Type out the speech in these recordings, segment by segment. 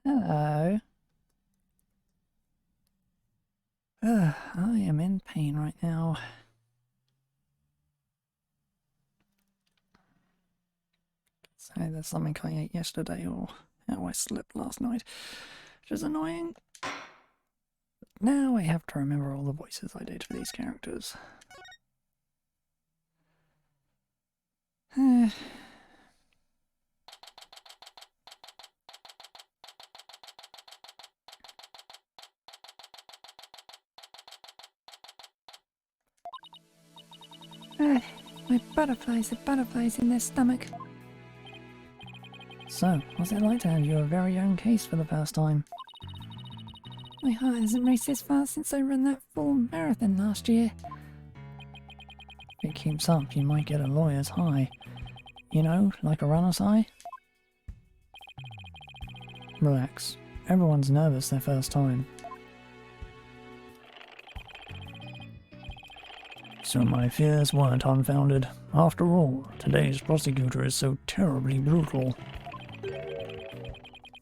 Hello. I am in pain right now. So there's something I ate yesterday or how I slept last night, which is annoying. Now I have to remember all the voices I did for these characters. My butterflies are butterflies in their stomach. So, what's it like to have your very own case for the first time? My heart hasn't raced this fast since I ran that full marathon last year. If it keeps up, you might get a lawyer's high. You know, like a runner's high? Relax. Everyone's nervous their first time. So my fears weren't unfounded. After all, today's prosecutor is so terribly brutal.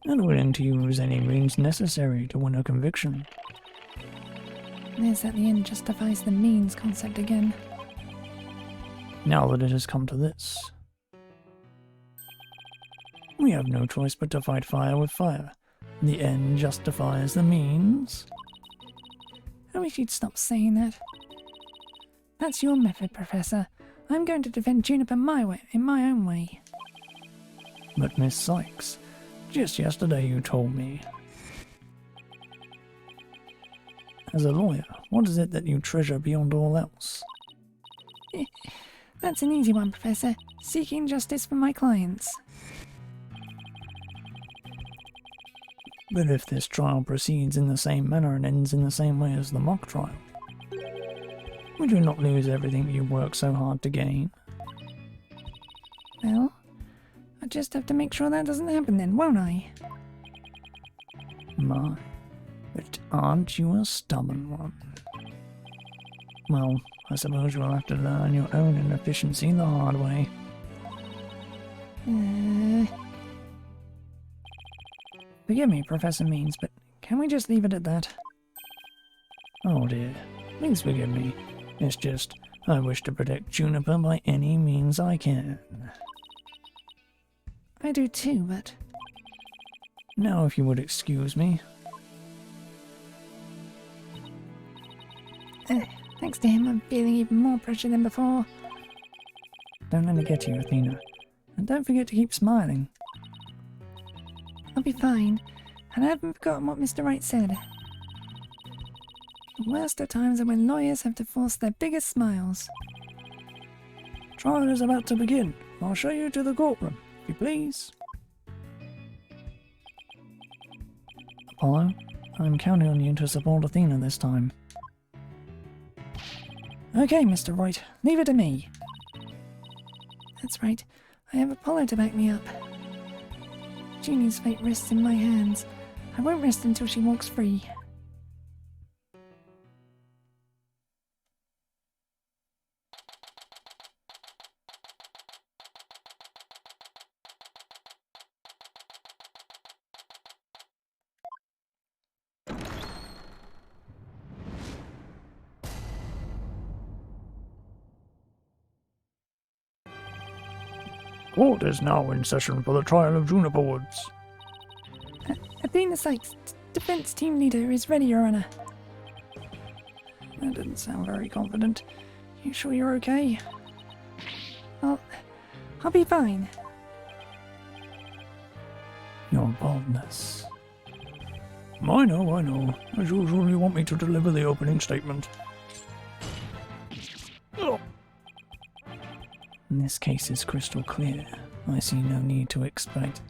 And willing to use any means necessary to win a conviction. There's at the end justifies the means concept again. Now that it has come to this, we have no choice but to fight fire with fire. The end justifies the means. I wish you'd stop saying that. That's your method, Professor. I'm going to defend Juniper my way, in my own way. But Miss Sykes, just yesterday you told me. As a lawyer, what is it that you treasure beyond all else? That's an easy one, Professor. Seeking justice for my clients. But if this trial proceeds in the same manner and ends in the same way as the mock trial, would you not lose everything you worked so hard to gain? Well, I just have to make sure that doesn't happen then, won't I? My, but aren't you a stubborn one? Well, I suppose you'll have to learn your own inefficiency the hard way. Forgive me, Professor Means, but can we just leave it at that? Oh dear, please forgive me. It's just, I wish to protect Juniper by any means I can. I do too, but... Now if you would excuse me. Thanks to him, I'm feeling even more pressure than before. Don't let it get to you, Athena. And don't forget to keep smiling. I'll be fine, and I haven't forgotten what Mr. Wright said. The worst of times are when lawyers have to force their biggest smiles. Trial is about to begin. I'll show you to the courtroom, if you please. Apollo, I'm counting on you to support Athena this time. Okay, Mr. Wright, leave it to me. That's right, I have Apollo to back me up. Jeannie's fate rests in my hands. I won't rest until she walks free. Court is now in session for the trial of Juniper Woods. Athena Sykes, defense team leader, is ready, Your Honor. That didn't sound very confident. You sure you're okay? I'll be fine. Your boldness. I know. As usual, you want me to deliver the opening statement. This case is crystal clear. I see no need to explicate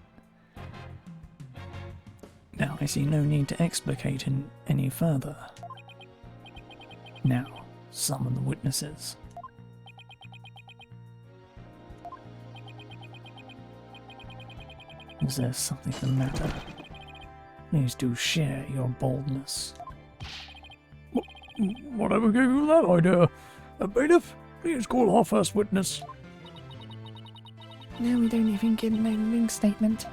any further. Now, summon the witnesses. Is there something the matter? Please do share your boldness. Whatever gave you that idea? Bailiff, please call our first witness. Now we don't even get an opening statement.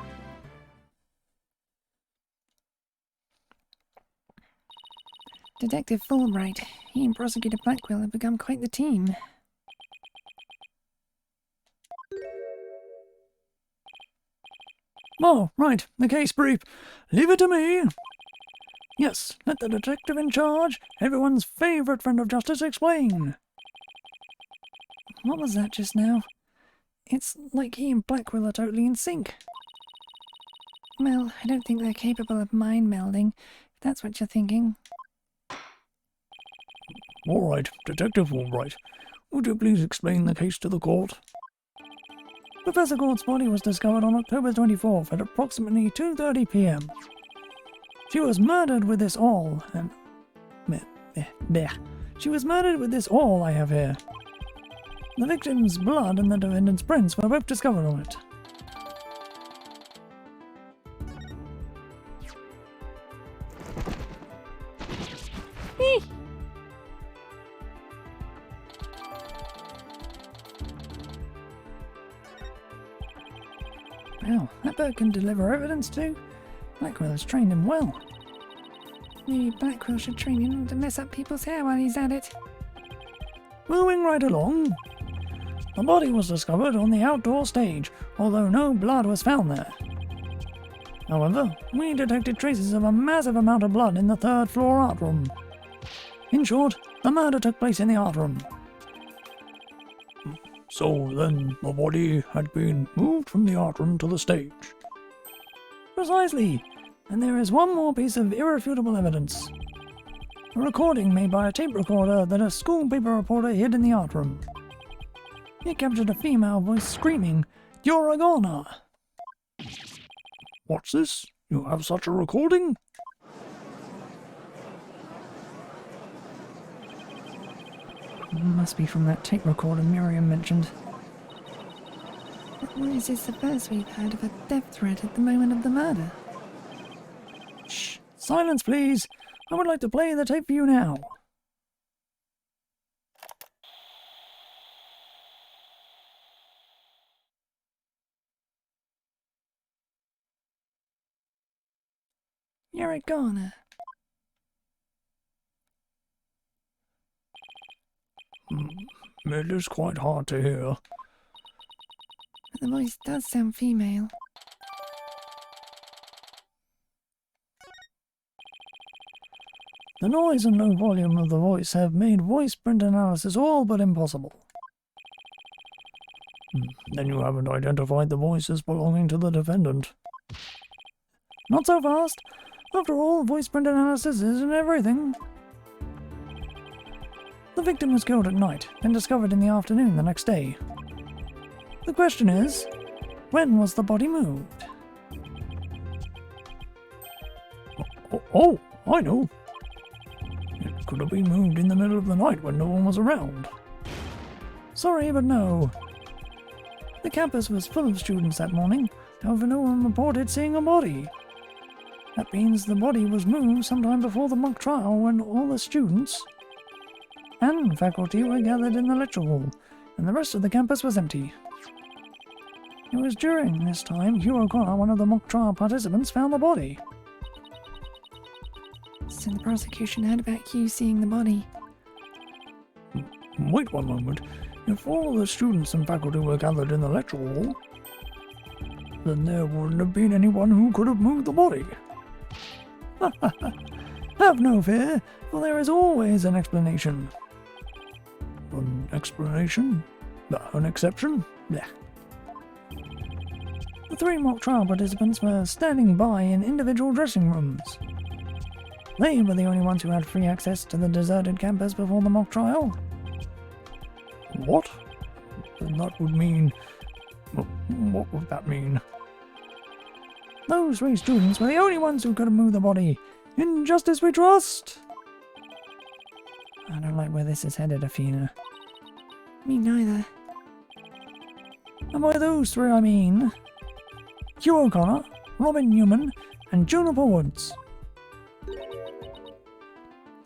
Detective Wright. He and Prosecutor Blackwell have become quite the team. Oh, right, the case brief. Leave it to me. Yes, let the detective in charge, everyone's favourite friend of justice, explain. What was that just now? It's like he and Blackwell are totally in sync. Well, I don't think they're capable of mind melding, if that's what you're thinking. All right, Detective Wright. Would you please explain the case to the court? Professor Gord's body was discovered on October 24th at approximately 2:30 p.m. She was murdered with this awl and... She was murdered with this awl I have here. The victim's blood and the defendant's prints were both discovered on it. Well, that bird can deliver evidence too. Blackwell has trained him well. Maybe Blackwell should train him to mess up people's hair while he's at it. Moving right along. The body was discovered on the outdoor stage, although no blood was found there. However, we detected traces of a massive amount of blood in the third floor art room. In short, the murder took place in the art room. So then the body had been moved from the art room to the stage. Precisely, and there is one more piece of irrefutable evidence. A recording made by a tape recorder that a school paper reporter hid in the art room. It captured a female voice screaming, "You're a goner!" What's this? You have such a recording? Must be from that tape recorder Miriam mentioned. Or is this the first we've heard of a death threat at the moment of the murder? Shh! Silence, please! I would like to play the tape for you now. You're a goner. It is quite hard to hear. But the voice does sound female. The noise and low volume of the voice have made voice print analysis all but impossible. Then you haven't identified the voice as belonging to the defendant. Not so fast. After all, voice print analysis isn't everything. The victim was killed at night, then discovered in the afternoon the next day. The question is, when was the body moved? Oh, I know. It could have been moved in the middle of the night when no one was around. Sorry, but no. The campus was full of students that morning, however no one reported seeing a body. That means the body was moved sometime before the mock trial when all the students and faculty were gathered in the lecture hall, and the rest of the campus was empty. It was during this time Hugh O'Connor, one of the mock trial participants, found the body. So the prosecution heard about Hugh seeing the body. Wait one moment. If all the students and faculty were gathered in the lecture hall, then there wouldn't have been anyone who could have moved the body. Have no fear, for there is always an explanation. An explanation? An exception? Blech. The three mock trial participants were standing by in individual dressing rooms. They were the only ones who had free access to the deserted campus before the mock trial. What? Then that would mean... What would that mean? Those three students were the only ones who could have moved the body. In justice we trust! I don't like where this is headed, Athena. Me neither. And by those three I mean... Hugh O'Connor, Robin Newman, and Juniper Woods.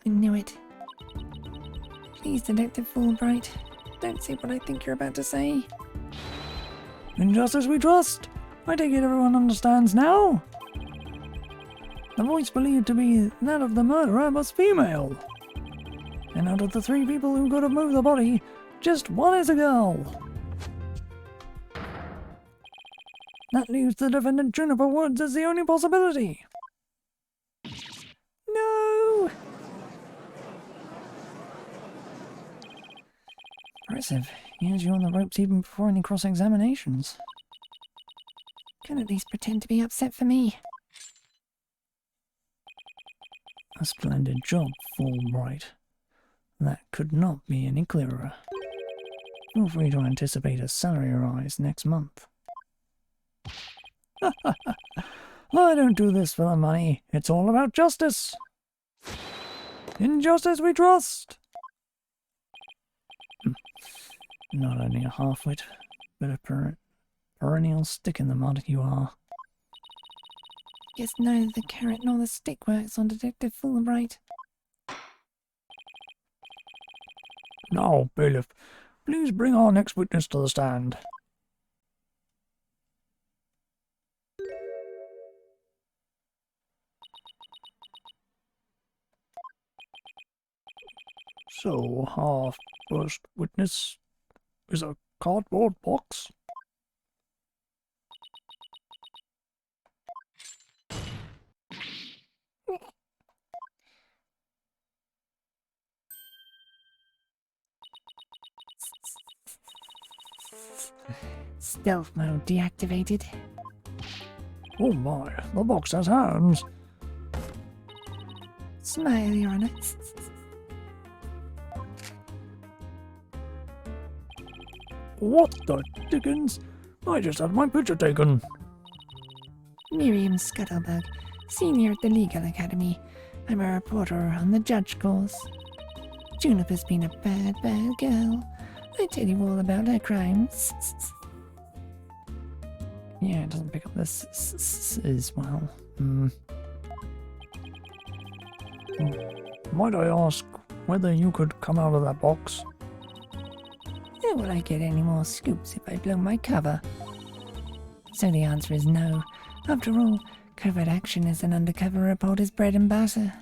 I knew it. Please, Detective Fulbright, don't say what I think you're about to say. In justice we trust. I take it everyone understands now? The voice believed to be that of the murderer was female. And out of the 3 people who could have moved the body, just 1 is a girl. That leaves the defendant Juniper Woods as the only possibility. No! Impressive. He has you on the ropes even before any cross-examinations. Can at least pretend to be upset for me. A splendid job, Wright. That could not be any clearer. Feel free to anticipate a salary rise next month. I don't do this for the money. It's all about justice. In justice we trust. Not only a half-wit, but a perennial stick in the mud you are. Guess neither the carrot nor the stick works on Detective Fulbright. Now, bailiff, please bring our next witness to the stand. So, our first witness is a cardboard box. Stealth mode deactivated. Oh my, the box has hands. Smile, Your Honor. What the dickens? I just had my picture taken. Miriam Scuttlebug, senior at the Legal Academy. I'm a reporter on the judge course. Juniper's been a bad, bad girl. I tell you all about her crimes. Yeah, it doesn't pick up this as well. Might I ask whether you could come out of that box? How will I get any more scoops if I blow my cover? So the answer is no. After all, covert action as an undercover reporter's bread and butter.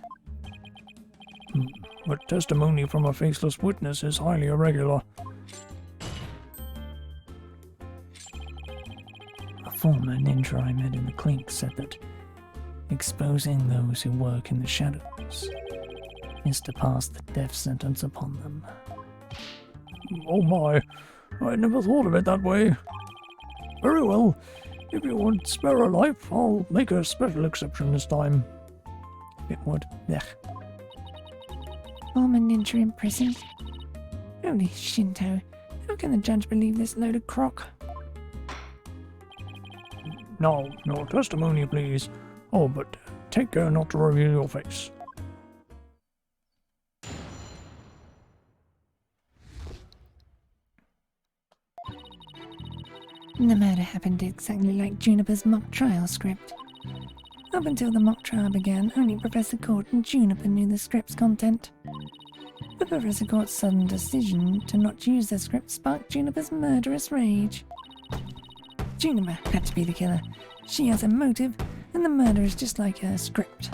But testimony from a faceless witness is highly irregular. A former ninja I met in the clink said that exposing those who work in the shadows is to pass the death sentence upon them. Oh my, I never thought of it that way. Very well, if you would spare a life, I'll make a special exception this time. It would. Ugh. Former ninja in prison? Holy Shinto, how can the judge believe this load of crock? Now, your testimony, please. Oh, but take care not to reveal your face. The murder happened exactly like Juniper's mock trial script. Up until the mock trial began, only Professor Court and Juniper knew the script's content. But Professor Court's sudden decision to not use the script sparked Juniper's murderous rage. Juniper had to be the killer. She has a motive, and the murder is just like her script.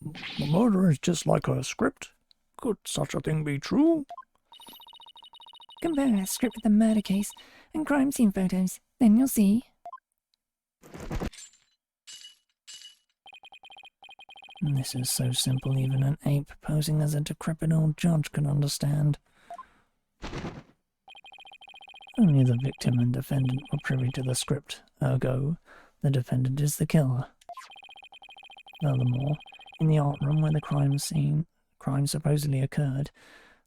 The murder is just like her script? Could such a thing be true? Compare her script with the murder case and crime scene photos, then you'll see. This is so simple even an ape posing as a decrepit old judge can understand. Only the victim and defendant were privy to the script, ergo, the defendant is the killer. Furthermore, in the art room where the crime supposedly occurred,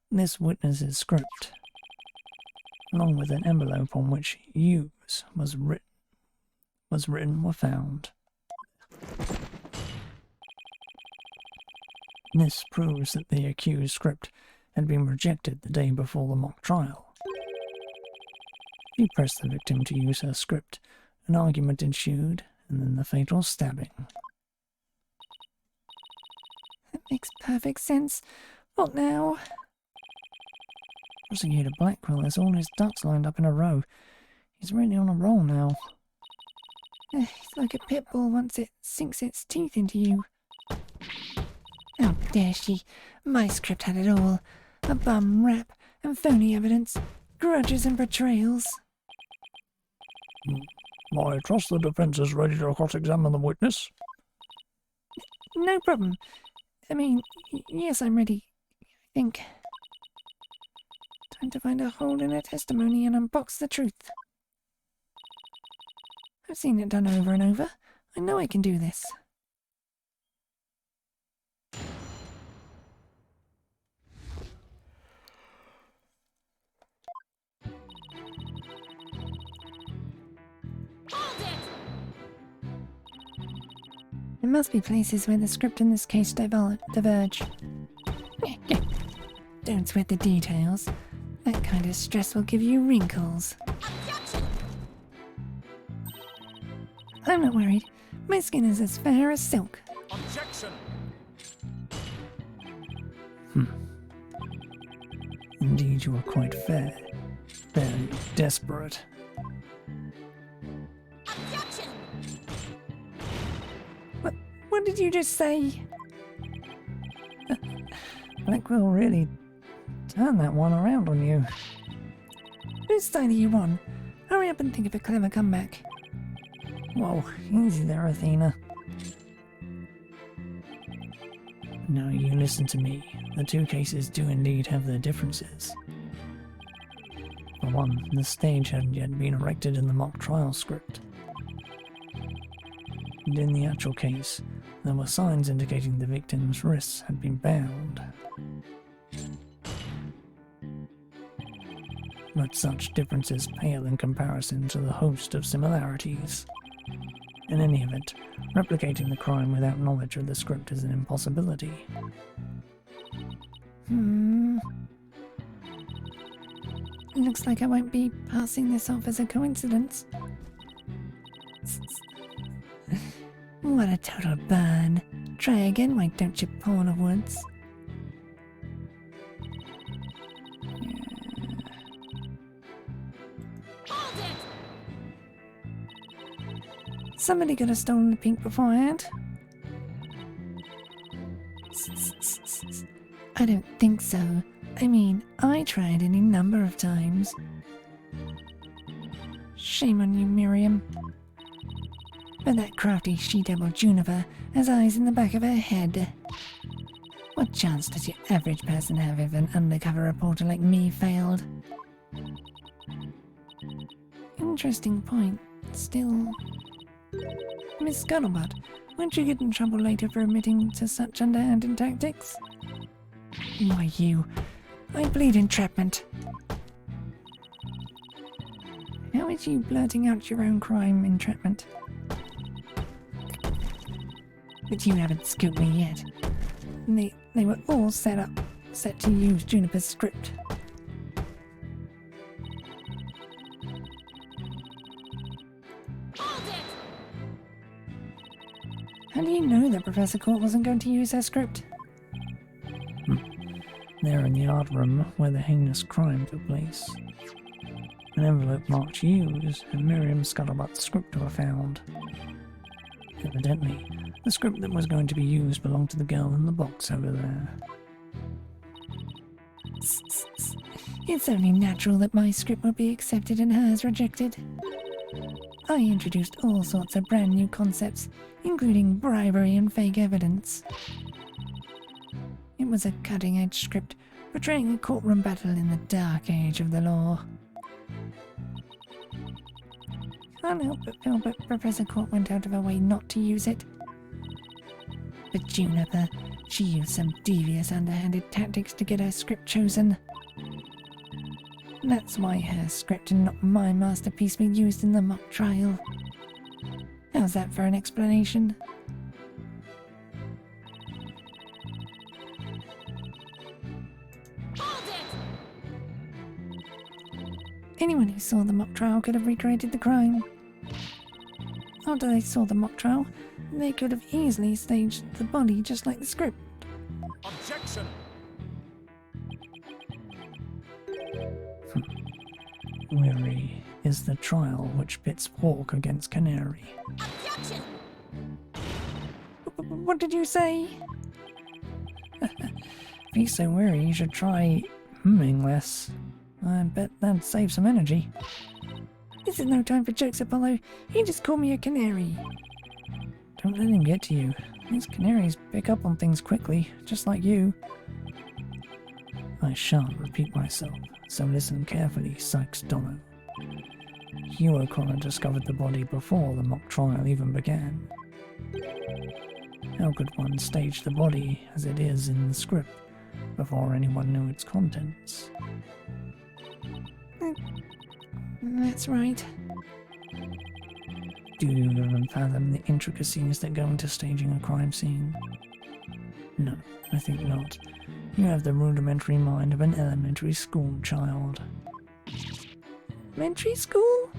this witness's script, along with an envelope on which "use" was written, were found. This proves that the accused script had been rejected the day before the mock trial. He pressed the victim to use her script, an argument ensued, and then the fatal stabbing. That makes perfect sense. What now? Prosecutor Blackwell has all his ducks lined up in a row. He's really on a roll now. It's like a pit bull once it sinks its teeth into you. How dare she? My script had it all. A bum rap and phony evidence, grudges and betrayals. I trust the defence is ready to cross-examine the witness. No problem. I mean, yes, I'm ready. I think. Time to find a hole in her testimony and unbox the truth. I've seen it done over and over. I know I can do this. There must be places where the script in this case diverge. Don't sweat the details. That kind of stress will give you wrinkles. I'm not worried. My skin is as fair as silk. Objection! Indeed, you are quite fair. Very desperate. Objection! What did you just say? Blackwell really turned that one around on you. Whose side are you on? Hurry up and think of a clever comeback. Whoa, easy there, Athena. Now you listen to me. The two cases do indeed have their differences. For one, the stage hadn't yet been erected in the mock trial script. And in the actual case, there were signs indicating the victim's wrists had been bound. But such differences pale in comparison to the host of similarities. In any event, replicating the crime without knowledge of the script is an impossibility. Looks like I won't be passing this off as a coincidence. What a total burn. Try again, why don't you, pawn of woods? Somebody could have stolen the pink beforehand. I don't think so. I mean, I tried any number of times. Shame on you, Miriam. But that crafty she-devil Juniper has eyes in the back of her head. What chance does your average person have if an undercover reporter like me failed? Interesting point. Still... Miss Scuttlebutt, won't you get in trouble later for admitting to such underhanded tactics? Why you? I plead entrapment. How is you blurting out your own crime entrapment? But you haven't scooped me yet. They were all set to use Juniper's script. How do you know that Professor Court wasn't going to use her script? There in the art room where the heinous crime took place. An envelope marked used and Miriam Scuttlebutt's script were found. Evidently, the script that was going to be used belonged to the girl in the box over there. It's only natural that my script would be accepted and hers rejected. I introduced all sorts of brand new concepts, including bribery and fake evidence. It was a cutting-edge script portraying a courtroom battle in the dark age of the law. Can't help but feel that Professor Court went out of her way not to use it. But Juniper, she used some devious underhanded tactics to get her script chosen. That's why her script and not my masterpiece were used in the mock trial. How's that for an explanation? Anyone who saw the mock trial could have recreated the crime. After they saw the mock trial, they could have easily staged the body just like the script. Objection! weary is the trial which pits hawk against canary. Objection! What did you say? If he's so weary, you should try humming less. I bet that'd save some energy. This is no time for jokes, Apollo. He just called me a canary. Don't let him get to you. These canaries pick up on things quickly, just like you. I shan't repeat myself, so listen carefully, Sykes Dono. Hugh O'Connor discovered the body before the mock trial even began. How could one stage the body as it is in the script before anyone knew its contents? That's right. Do you even fathom the intricacies that go into staging a crime scene? No, I think not. You have the rudimentary mind of an elementary school child. Elementary school?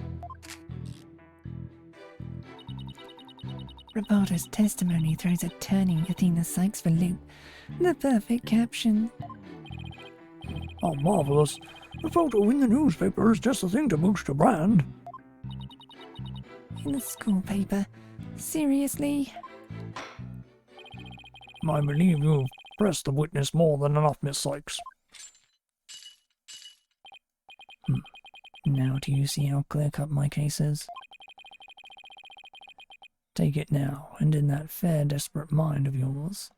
Reporter's testimony throws a turning Athena Sykes for loop. The perfect caption. Oh, marvellous. The photo in the newspaper is just the thing to boost your brand. In the school paper. Seriously? I believe you've pressed the witness more than enough, Miss Sykes. Now do you see how clear-cut my case is? Take it now, and in that fair, desperate mind of yours,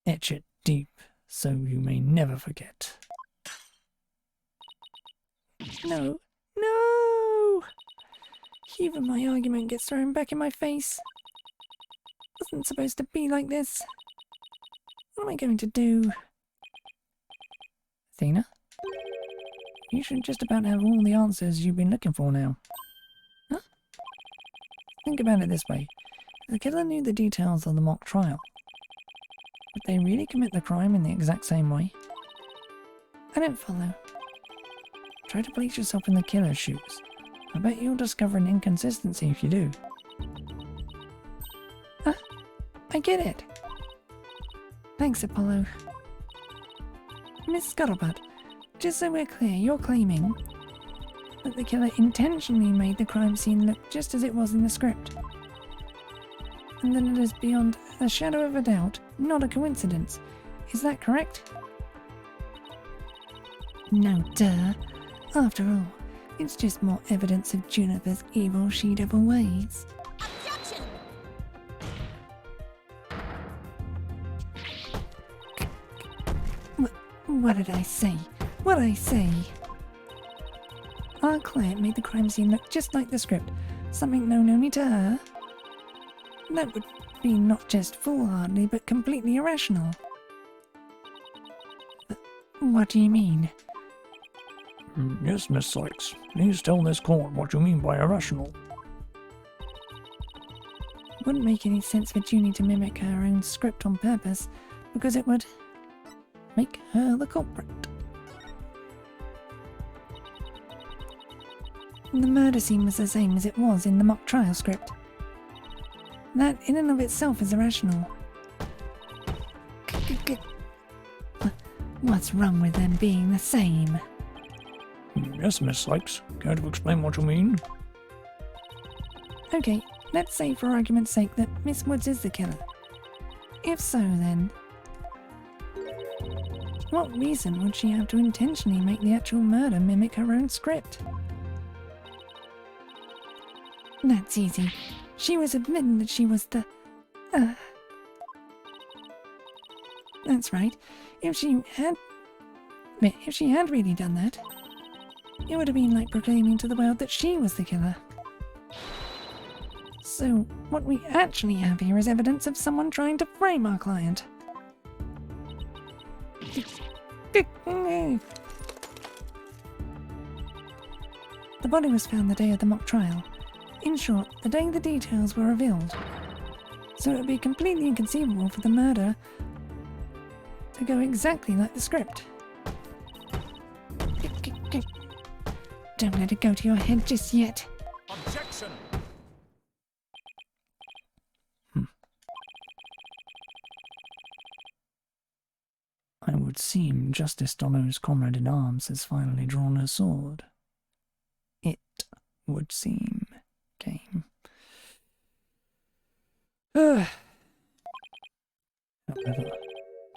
etch it deep, so you may never forget. No. No! Even my argument gets thrown back in my face. Wasn't supposed to be like this. What am I going to do? Athena? You should just about have all the answers you've been looking for now. Huh? Think about it this way. If the killer knew the details of the mock trial, would they really commit the crime in the exact same way? I don't follow. Try to place yourself in the killer's shoes. I bet you'll discover an inconsistency if you do. I get it. Thanks, Apollo. Miss Scuttlebutt, just so we're clear, you're claiming that the killer intentionally made the crime scene look just as it was in the script. And that it is beyond a shadow of a doubt, not a coincidence. Is that correct? No, duh. After all, it's just more evidence of Juniper's evil she-devil ways. Objection! What did I say? What did I say? Our client made the crime scene look just like the script, something known only to her. That would be not just foolhardy, but completely irrational. What do you mean? Yes, Miss Sykes. Please tell this court what you mean by irrational. It wouldn't make any sense for Junie to mimic her own script on purpose, because it would make her the culprit. The murder scene was the same as it was in the mock trial script. That in and of itself is irrational. What's wrong with them being the same? Yes, Miss Sykes. Care to explain what you mean? Okay, let's say for argument's sake that Miss Woods is the killer. If so, then what reason would she have to intentionally make the actual murder mimic her own script? That's easy. She was admitting that she was the... That's right. If she had really done that, it would have been like proclaiming to the world that she was the killer. So, what we actually have here is evidence of someone trying to frame our client. The body was found the day of the mock trial. In short, the day the details were revealed. So it would be completely inconceivable for the murder to go exactly like the script. Don't let it go to your head just yet. Objection! I would seem Justice Donno's comrade-in-arms has finally drawn her sword. It would seem, game. However,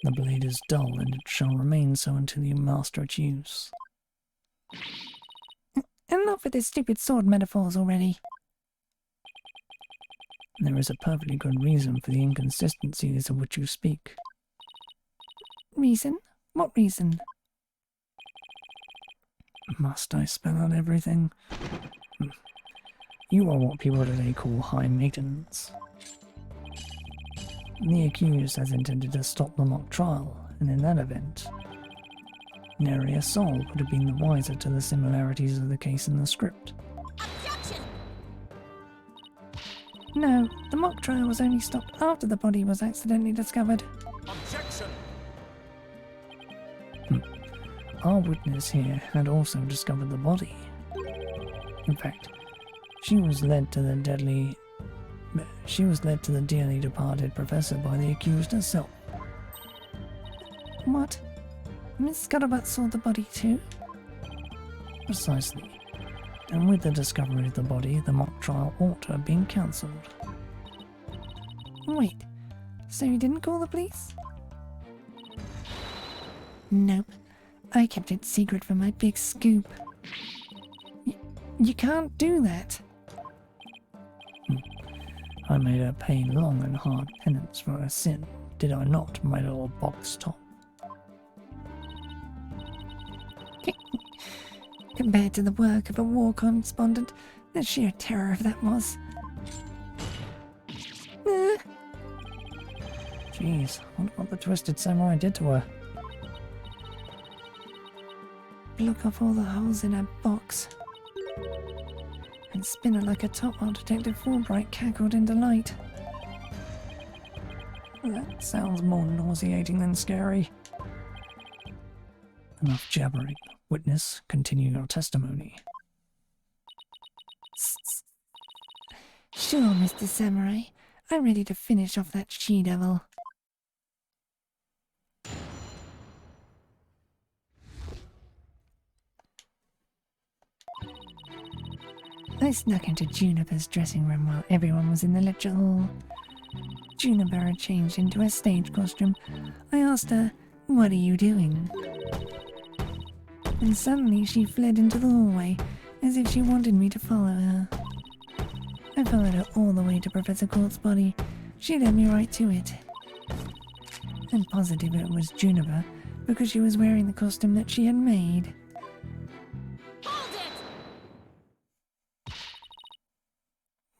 the blade is dull and it shall remain so until you master its use. Enough with this stupid sword metaphors already. There is a perfectly good reason for the inconsistencies of which you speak. Reason? What reason? Must I spell out everything? You are what people today call high maintenance. The accused has intended to stop the mock trial, and in that event, nary a soul would have been the wiser to the similarities of the case in the script. Objection! No, the mock trial was only stopped after the body was accidentally discovered. Objection! Our witness here had also discovered the body. In fact, she was led to the dearly departed professor by the accused herself. What? Miss Scuttlebutt saw the body too? Precisely. And with the discovery of the body, the mock trial ought to have been cancelled. Wait, so you didn't call the police? Nope. I kept it secret for my big scoop. You can't do that. I made her pay long and hard penance for her sin, did I not, my little box top? Compared to the work of a war correspondent, the sheer terror of that was. Jeez, wonder what the Twisted Samurai did to her. Block off all the holes in her box. And spin her like a top while Detective Fulbright cackled in delight. That sounds more nauseating than scary. Enough jabbering. Witness, continue your testimony. Sure, Mr. Samurai. I'm ready to finish off that she-devil. I snuck into Juniper's dressing room while everyone was in the lecture hall. Juniper had changed into her stage costume. I asked her, "What are you doing?" And suddenly she fled into the hallway, as if she wanted me to follow her. I followed her all the way to Professor Court's body. She led me right to it. I'm positive it was Juniper, because she was wearing the costume that she had made. Hold it!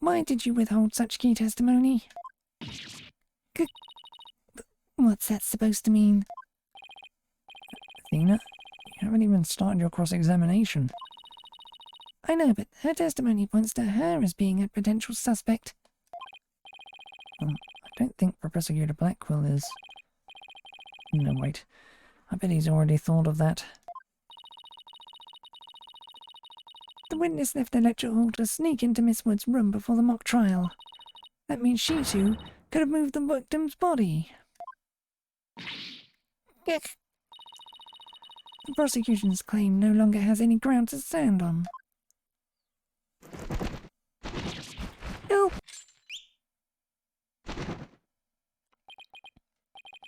Why did you withhold such key testimony? What's that supposed to mean? Athena, you haven't even started your cross-examination. I know, but her testimony points to her as being a potential suspect. I don't think Professor Yoda Blackwell is... No, wait. I bet he's already thought of that. The witness left the lecture hall to sneak into Miss Wood's room before the mock trial. That means she, too, could have moved the victim's body. The prosecution's claim no longer has any ground to stand on. Help!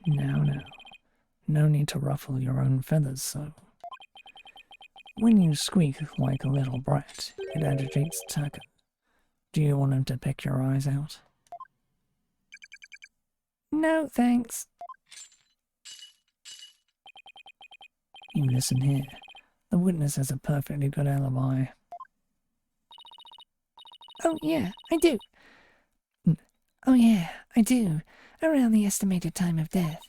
Now. No need to ruffle your own feathers so. When you squeak like a little brat, it agitates Tucker. Do you want him to pick your eyes out? No, thanks. You listen here. The witness has a perfectly good alibi. Oh, yeah, I do. Oh, yeah, I do. Around the estimated time of death.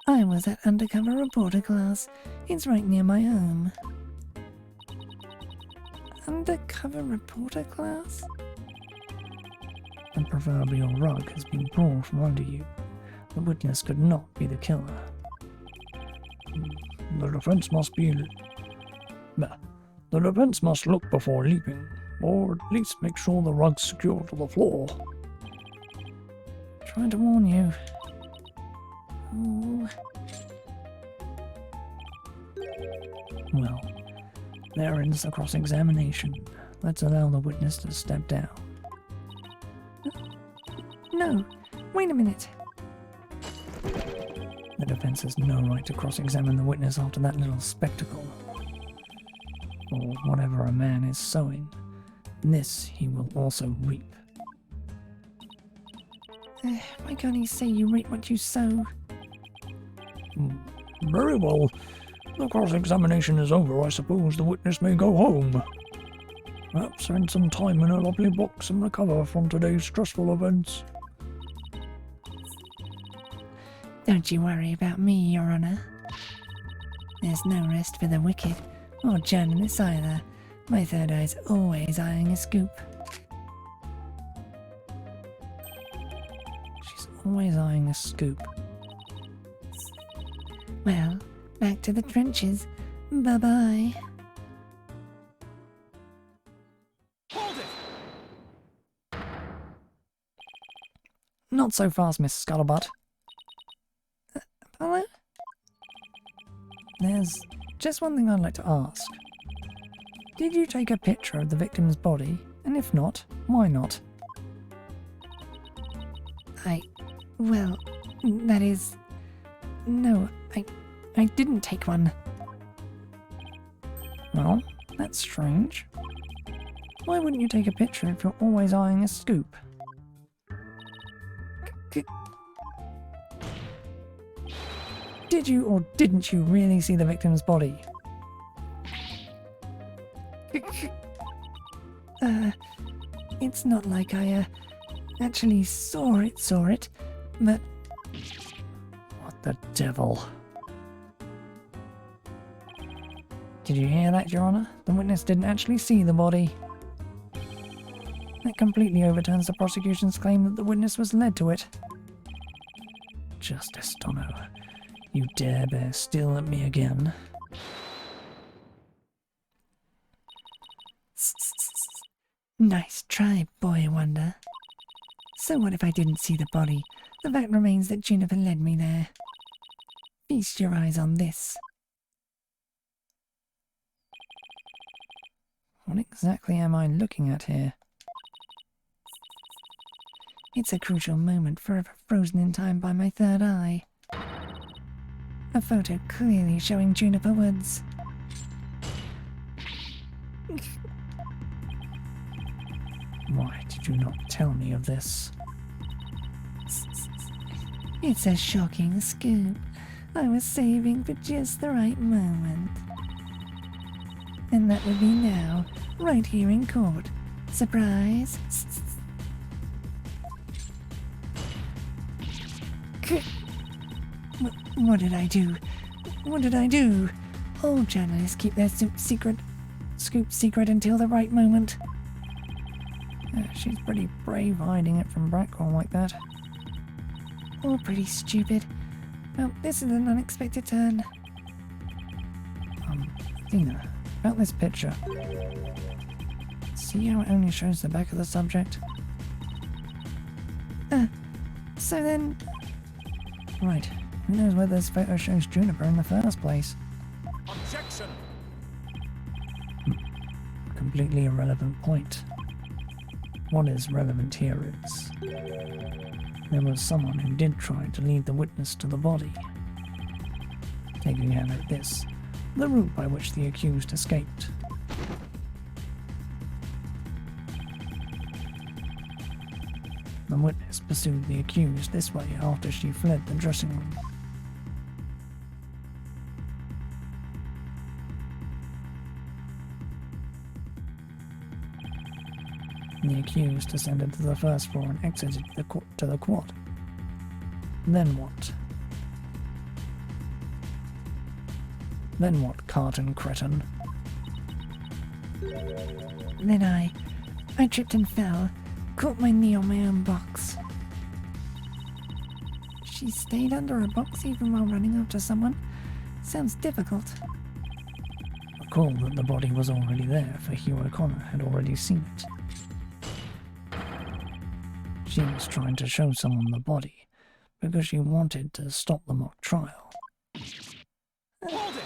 I was at undercover reporter class. It's right near my home. Undercover reporter class? The proverbial rug has been pulled from under you. The witness could not be the killer. The defense must look before leaping, or at least make sure the rug's secure to the floor. Trying to warn you. Ooh. Well, there ends the cross-examination. Let's allow the witness to step down. No, wait a minute. The defense has no right to cross-examine the witness after that little spectacle. Or whatever a man is sowing, this he will also reap. Why can't he say you reap what you sow? Very well. The cross-examination is over. I suppose the witness may go home. Perhaps spend some time in a lovely box and recover from today's stressful events. Don't you worry about me, Your Honour. There's no rest for the wicked, or journalists either. My third eye's always eyeing a scoop. She's always eyeing a scoop. Well, back to the trenches. Bye-bye. Hold it! Not so fast, Miss Scuttlebutt. Apollo? There's just one thing I'd like to ask. Did you take a picture of the victim's body? And if not, why not? Well, that is... No, I didn't take one. Well, that's strange. Why wouldn't you take a picture if you're always eyeing a scoop? Did you or didn't you really see the victim's body? It's not like I, actually saw it, but... What the devil? Did you hear that, Your Honour? The witness didn't actually see the body. That completely overturns the prosecution's claim that the witness was led to it. Justice Dono, you dare bear steel at me again? Nice try, boy wonder. So what if I didn't see the body? The fact remains that Juniper led me there. Feast your eyes on this. What exactly am I looking at here? It's a crucial moment, forever frozen in time by my third eye. A photo clearly showing Juniper Woods. Why did you not tell me of this? It's a shocking scoop. I was saving for just the right moment. And that would be now, right here in court. Surprise! What did I do? What did I do? All journalists keep their scoop secret until the right moment. She's pretty brave hiding it from Brackwell like that. Or pretty stupid. Well, this is an unexpected turn. Dina, about this picture. See how it only shows the back of the subject? So then... Right. Who knows whether this photo shows Juniper in the first place? Objection! Completely irrelevant point. What is relevant here is... there was someone who did try to lead the witness to the body. Taking out at this, the route by which the accused escaped. The witness pursued the accused this way after she fled the dressing room. The accused ascended to the first floor and exited to the quad. Then what? Then what, Carton Cretin? Then I tripped and fell, caught my knee on my own box. She stayed under a box even while running after someone? Sounds difficult. Recall that the body was already there, for Hugh O'Connor had already seen it. She was trying to show someone the body, because she wanted to stop the mock trial. Hold it!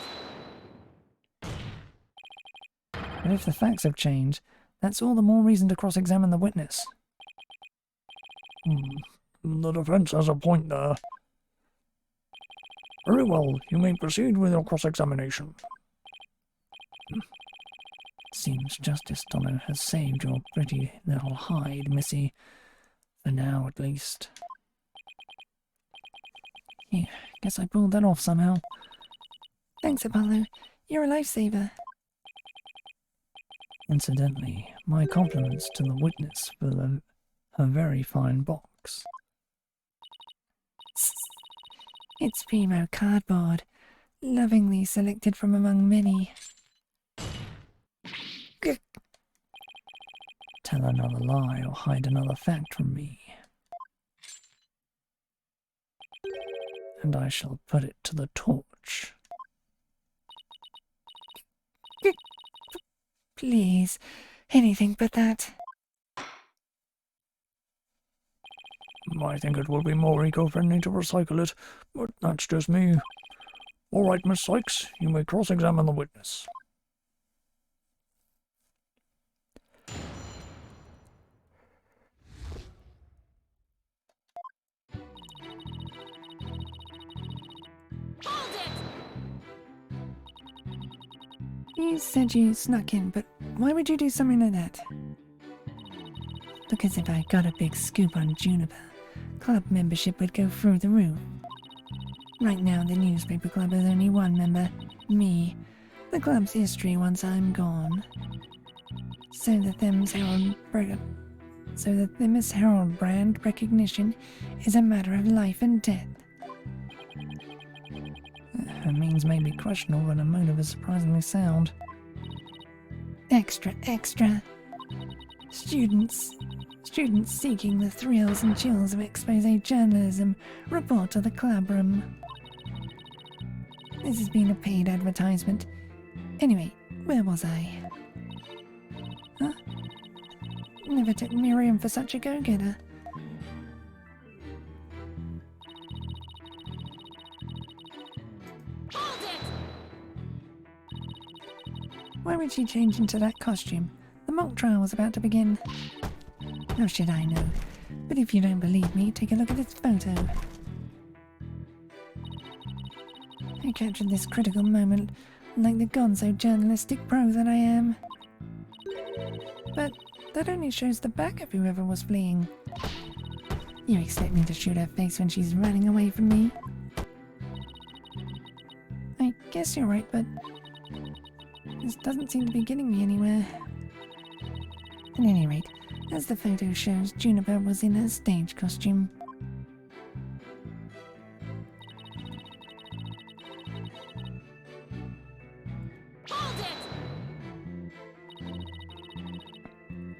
But if the facts have changed, that's all the more reason to cross-examine the witness. The defense has a point there. Very well, you may proceed with your cross-examination. Seems Justice Donner has saved your pretty little hide, Missy. For now, at least. Yeah, guess I pulled that off somehow. Thanks, Apollo. You're a lifesaver. Incidentally, my compliments to the witness for her very fine box. It's primo cardboard, lovingly selected from among many. Tell another lie or hide another fact from me, and I shall put it to the torch. Please, anything but that. I think it will be more eco-friendly to recycle it, but that's just me. All right, Miss Sykes, you may cross-examine the witness. You said you snuck in, but why would you do something like that? Because if I got a big scoop on Juniper, club membership would go through the roof. Right now, the newspaper club has only one member, me. The club's history once I'm gone. So the Thames Herald brand recognition is a matter of life and death. Her means may be questionable, but her motive is surprisingly sound. Extra, extra. Students seeking the thrills and chills of expose journalism report to the club room. This has been a paid advertisement. Anyway, where was I? Huh? Never took Miriam for such a go-getter. Why would she change into that costume? The mock trial was about to begin. How should I know? But if you don't believe me, take a look at this photo. I captured this critical moment like the gonzo journalistic pro that I am. But that only shows the back of whoever was fleeing. You expect me to shoot her face when she's running away from me? I guess you're right, but this doesn't seem to be getting me anywhere. At any rate, as the photo shows, Juniper was in her stage costume.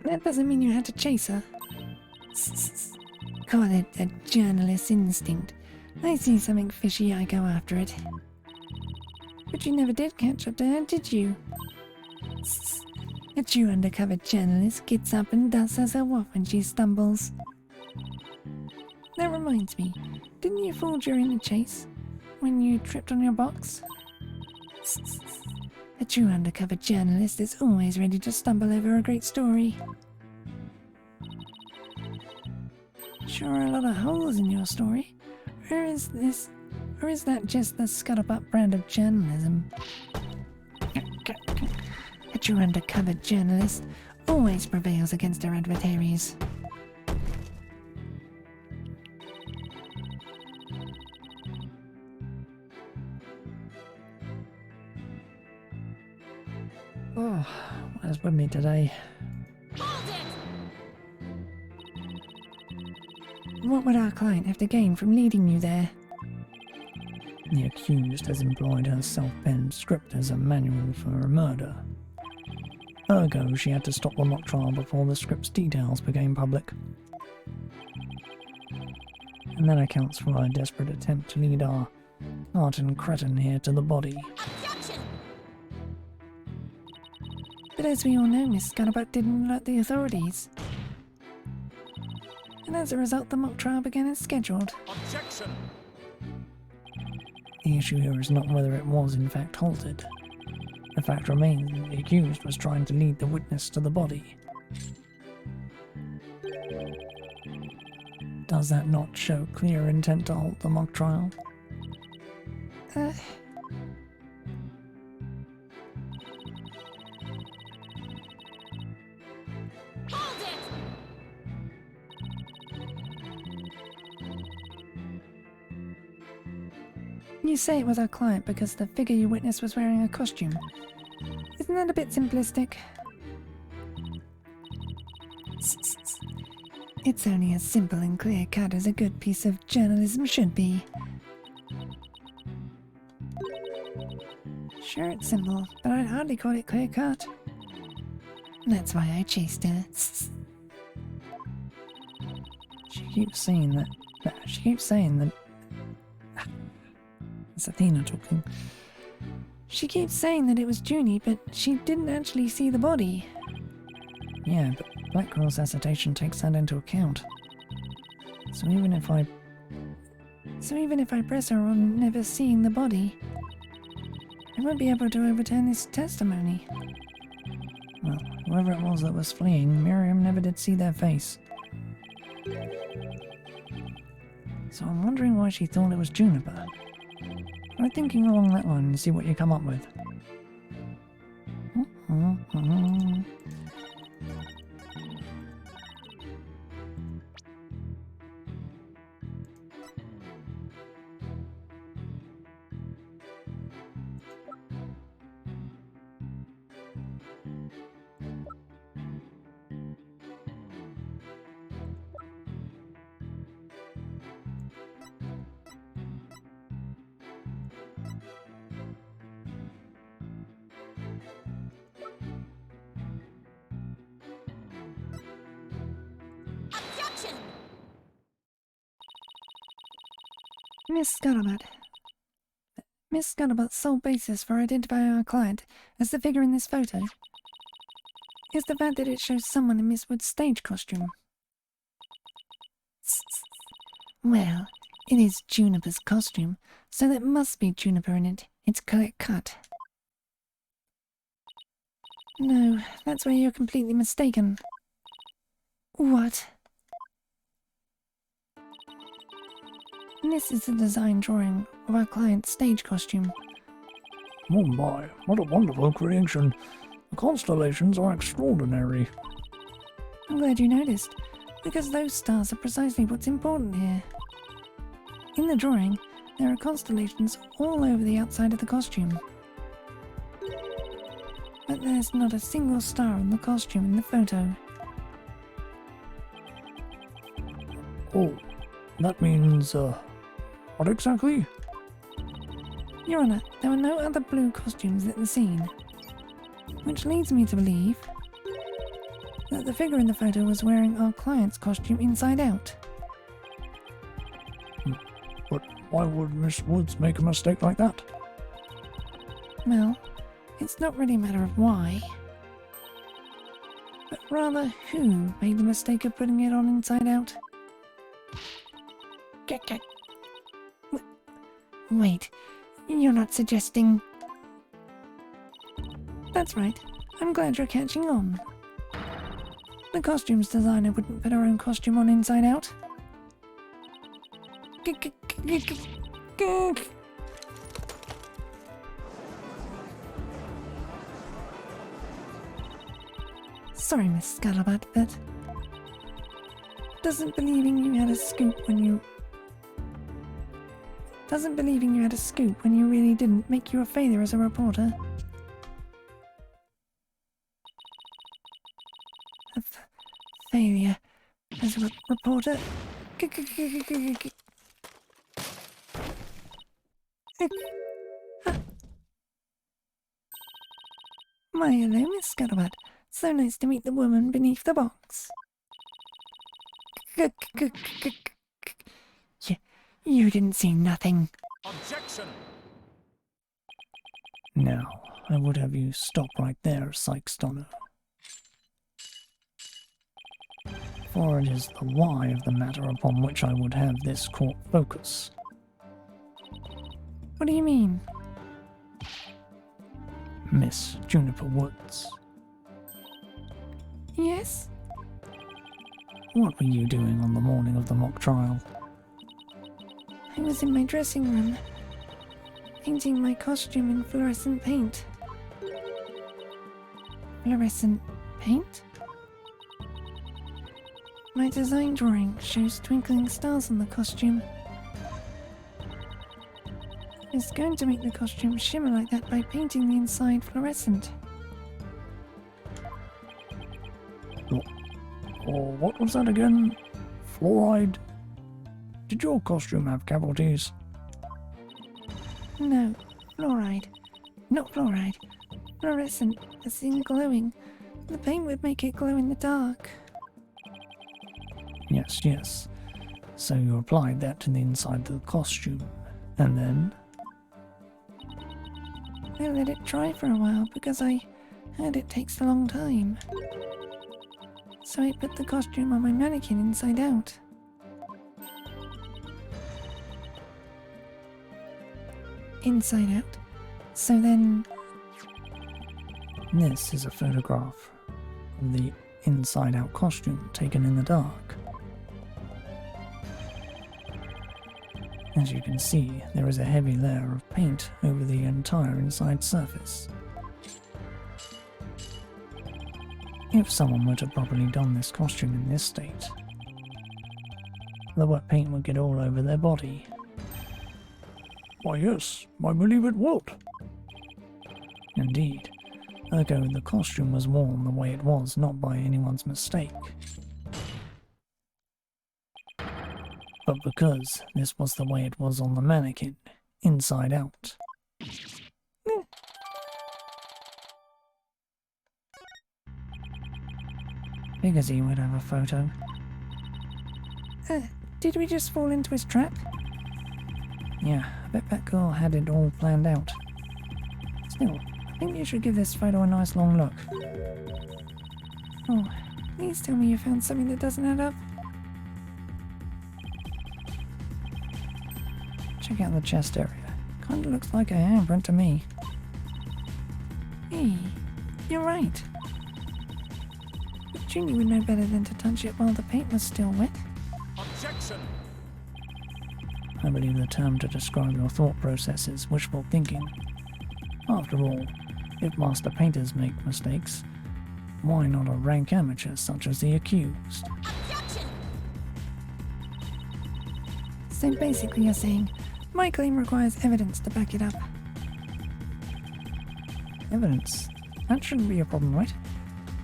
That doesn't mean you had to chase her. Call it a journalist's instinct. I see something fishy, I go after it. But you never did catch up to her, did you? A true undercover journalist gets up and dusts herself off when she stumbles. That reminds me, didn't you fall during the chase? When you tripped on your box? A true undercover journalist is always ready to stumble over a great story. Sure are a lot of holes in your story. Or is that just the scuttlebutt brand of journalism? A true undercover journalist always prevails against her adversaries. Oh, what is with me today? What would our client have to gain from leading you there? The accused has employed her self-penned script as a manual for a murder. Ergo, she had to stop the mock trial before the script's details became public. And that accounts for our desperate attempt to lead our Martin Cretin here to the body. But as we all know, Miss Scuttlebutt didn't alert the authorities. And as a result, the mock trial began as scheduled. Objection! The issue here is not whether it was in fact halted, The fact remains that the accused was trying to lead the witness to the body. Does that not show clear intent to halt the mock trial? Hold it! You say it was our client because the figure you witnessed was wearing a costume. Isn't that a bit simplistic? It's only as simple and clear-cut as a good piece of journalism should be. Sure, it's simple, but I'd hardly call it clear-cut. That's why I chased her. She keeps saying that. It's Athena talking. She keeps saying that it was Junie, but she didn't actually see the body. Yeah, but Blackwell's assertion takes that into account. So even if I press her on never seeing the body, I won't be able to overturn this testimony. Well, whoever it was that was fleeing, Miriam never did see their face. So I'm wondering why she thought it was Juniper. Try thinking along that line and see what you come up with. Objection! Miss Scuttlebutt's sole basis for identifying our client as the figure in this photo is the fact that it shows someone in Miss Wood's stage costume. Well, it is Juniper's costume, so there must be Juniper in it. It's clear cut. No, that's where you're completely mistaken. What? This is a design drawing of our client's stage costume. Oh my, what a wonderful creation. The constellations are extraordinary. I'm glad you noticed, because those stars are precisely what's important here. In the drawing, there are constellations all over the outside of the costume. But there's not a single star on the costume in the photo. Oh, that means, what exactly? Your Honour, there were no other blue costumes at the scene, which leads me to believe that the figure in the photo was wearing our client's costume inside out. But why would Miss Woods make a mistake like that? Well, it's not really a matter of why, but rather who made the mistake of putting it on inside out. Wait, you're not suggesting... That's right, I'm glad you're catching on. The costumes designer wouldn't put her own costume on inside out. Sorry, Miss Scuttlebutt, but... Doesn't believing you had a scoop when you really didn't make you a failure as a reporter. A failure as a reporter. Why, hello, Miss Scuttlebutt. So nice to meet the woman beneath the box. You didn't see nothing. Objection! Now, I would have you stop right there, Sykes-Donner. For it is the why of the matter upon which I would have this court focus. What do you mean? Miss Juniper Woods. Yes? What were you doing on the morning of the mock trial? I was in my dressing room, painting my costume in fluorescent paint. Fluorescent paint? My design drawing shows twinkling stars on the costume. I was going to make the costume shimmer like that by painting the inside fluorescent. Or what was that again? Fluoride? Did your costume have casualties? No, fluoride. Not fluoride. Fluorescent, as in glowing. The paint would make it glow in the dark. Yes, yes. So you applied that to the inside of the costume, and then? I let it dry for a while because I heard it takes a long time. So I put the costume on my mannequin inside out. Inside out? So then... This is a photograph of the inside-out costume taken in the dark. As you can see, there is a heavy layer of paint over the entire inside surface. If someone were to properly don this costume in this state, the wet paint would get all over their body. Why yes, I believe it would. Indeed, ergo the costume was worn the way it was, not by anyone's mistake. But because this was the way it was on the mannequin, inside out. Figures he would have a photo. Did we just fall into his trap? Yeah, I bet that girl had it all planned out. Still, I think you should give this photo a nice long look. Oh, please tell me you found something that doesn't add up. Check out the chest area. Kinda looks like a handprint to me. Hey, you're right. But Junior would know better than to touch it while the paint was still wet. Objection! I believe the term to describe your thought process is wishful thinking. After all, if master painters make mistakes, why not a rank amateur such as the accused? Objection! So basically you're saying, my claim requires evidence to back it up. Evidence? That shouldn't be a problem, right?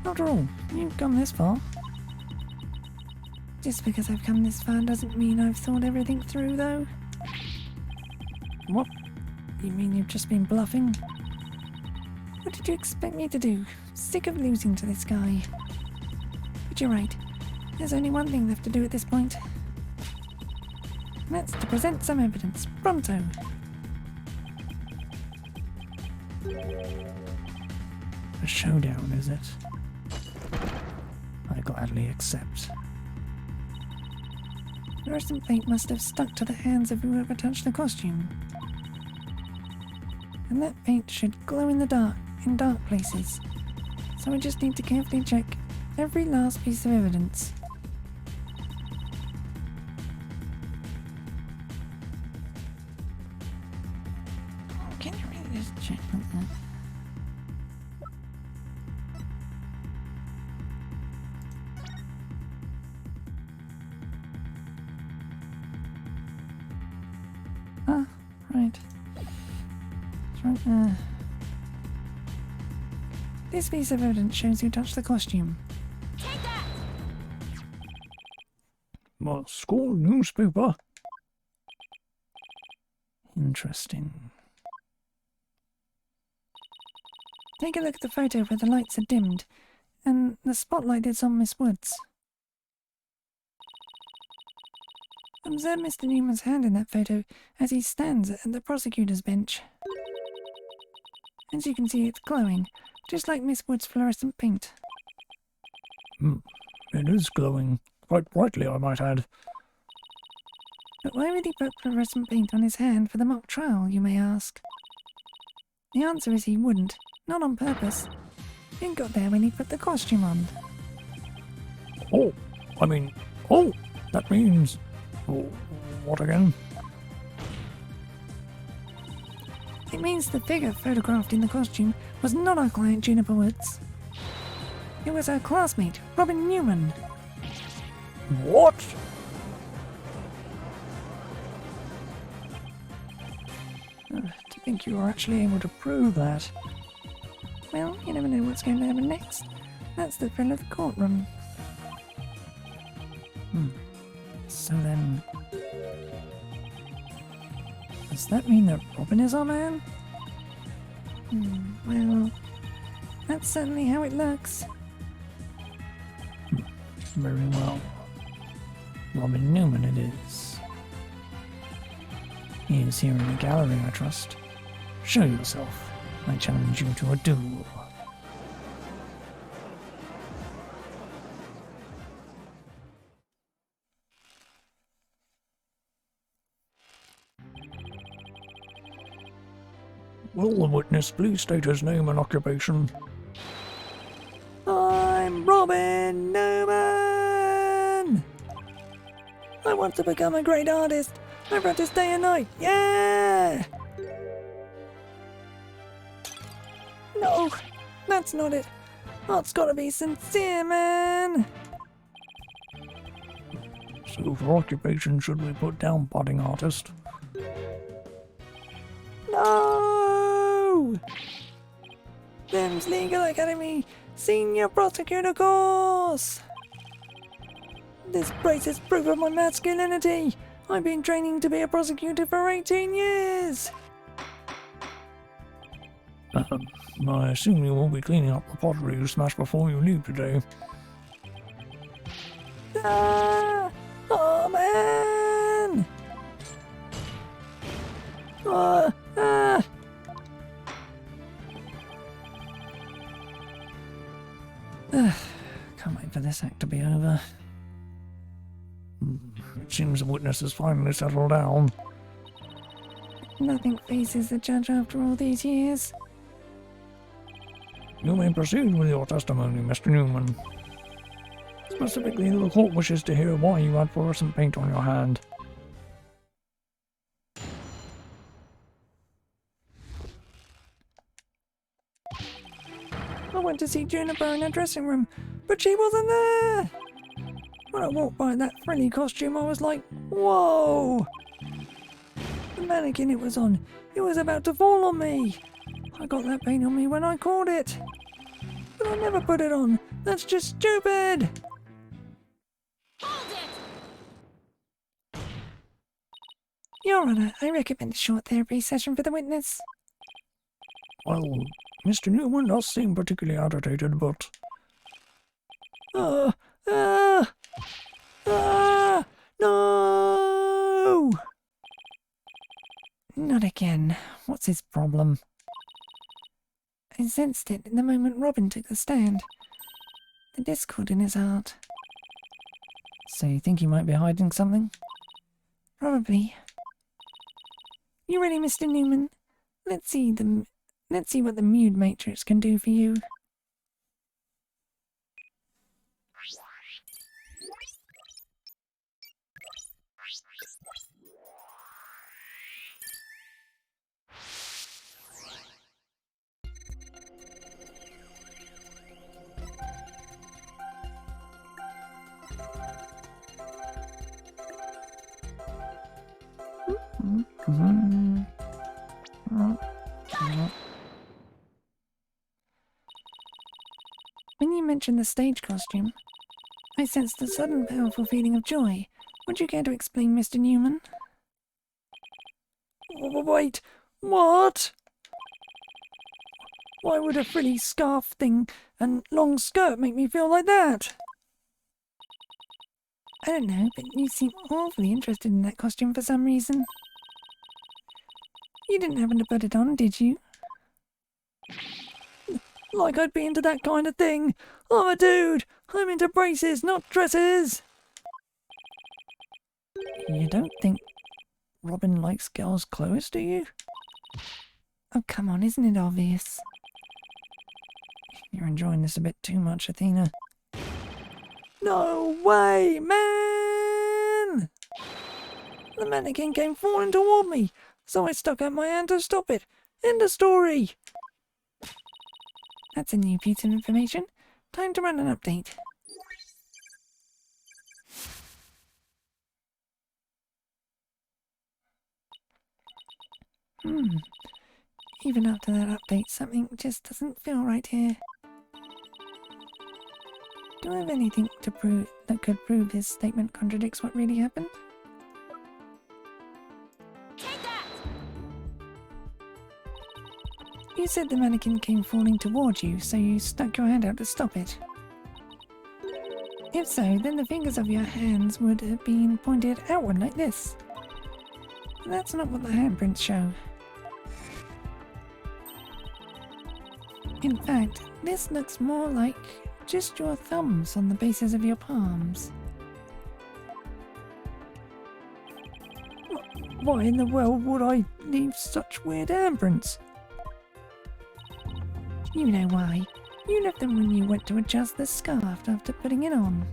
After all, you've come this far. Just because I've come this far doesn't mean I've thought everything through, though. What? You mean you've just been bluffing? What did you expect me to do? Sick of losing to this guy. But you're right. There's only one thing left to do at this point. And that's to present some evidence. Pronto! A showdown, is it? I gladly accept. Fluorescent paint must have stuck to the hands of whoever touched the costume. And that paint should glow in the dark, in dark places. So I just need to carefully check every last piece of evidence. Can you really just check like that? Ah, right. It's right there. This piece of evidence shows who touched the costume. Take that! My school newspaper. Interesting. Take a look at the photo where the lights are dimmed, and the spotlight is on Miss Woods. Observe Mr. Newman's hand in that photo as he stands at the prosecutor's bench. As you can see, it's glowing, just like Miss Wood's fluorescent paint. It is glowing. Quite brightly, I might add. But why would he put fluorescent paint on his hand for the mock trial, you may ask? The answer is he wouldn't. Not on purpose. It got there when he put the costume on. Oh, I mean, oh, that means... Oh, what again? It means the figure photographed in the costume was not our client Juniper Woods. It was her classmate, Robin Newman. What? To think you were actually able to prove that. Well, you never know what's going to happen next. That's the thrill of the courtroom. So then... Does that mean that Robin is our man? Well, that's certainly how it looks. Very well. Robin Newman it is. He is here in the gallery, I trust. Show yourself. I challenge you to a duel. Will the witness please state his name and occupation? I'm Robin Newman! I want to become a great artist. I practice day and night. Yeah! No, that's not it. Art's gotta be sincere, man. So for occupation, should we put down budding artist? No! Them's Legal Academy Senior Prosecutor course! This brace is proof of my masculinity! I've been training to be a prosecutor for 18 years! I assume you won't be cleaning up the pottery you smashed before you leave today. Ah! Oh man! Ah! Ah! Can't wait for this act to be over. It seems the witness has finally settled down. Nothing faces the judge after all these years. You may proceed with your testimony, Mr. Newman. Specifically, the court wishes to hear why you had fluorescent paint on your hand. I went to see Juniper in her dressing room, but she wasn't there! When I walked by that frilly costume, I was like, whoa! The mannequin it was on, it was about to fall on me! I got that paint on me when I caught it! But I never put it on! That's just stupid! Hold it! Your Honour, I recommend a short therapy session for the witness. Well, Mr. Newman does seem particularly agitated, but... No! Not again. What's his problem? I sensed it the moment Robin took the stand. The discord in his heart. So you think he might be hiding something? Probably. You ready, Mr. Newman? Let's see what the mood matrix can do for you. When you mentioned the stage costume, I sensed a sudden powerful feeling of joy. Would you care to explain, Mr. Newman? Wait, what? Why would a frilly scarf thing and long skirt make me feel like that? I don't know, but you seem awfully interested in that costume for some reason. You didn't happen to put it on, did you? Like I'd be into that kind of thing. I'm a dude. I'm into braces, not dresses. You don't think Robin likes girls' clothes, do you? Oh, come on, isn't it obvious? You're enjoying this a bit too much, Athena. No way, man! The mannequin came falling toward me, so I stuck out my hand to stop it. End of story. That's a new piece of information. Time to run an update. Even after that update, something just doesn't feel right here. Do I have anything to prove that could prove his statement contradicts what really happened? Take that! You said the mannequin came falling towards you, so you stuck your hand out to stop it. If so, then the fingers of your hands would have been pointed outward like this. But that's not what the handprints show. In fact, this looks more like just your thumbs on the bases of your palms. Why in the world would I leave such weird handprints? You know why. You left them when you went to adjust the scarf after putting it on.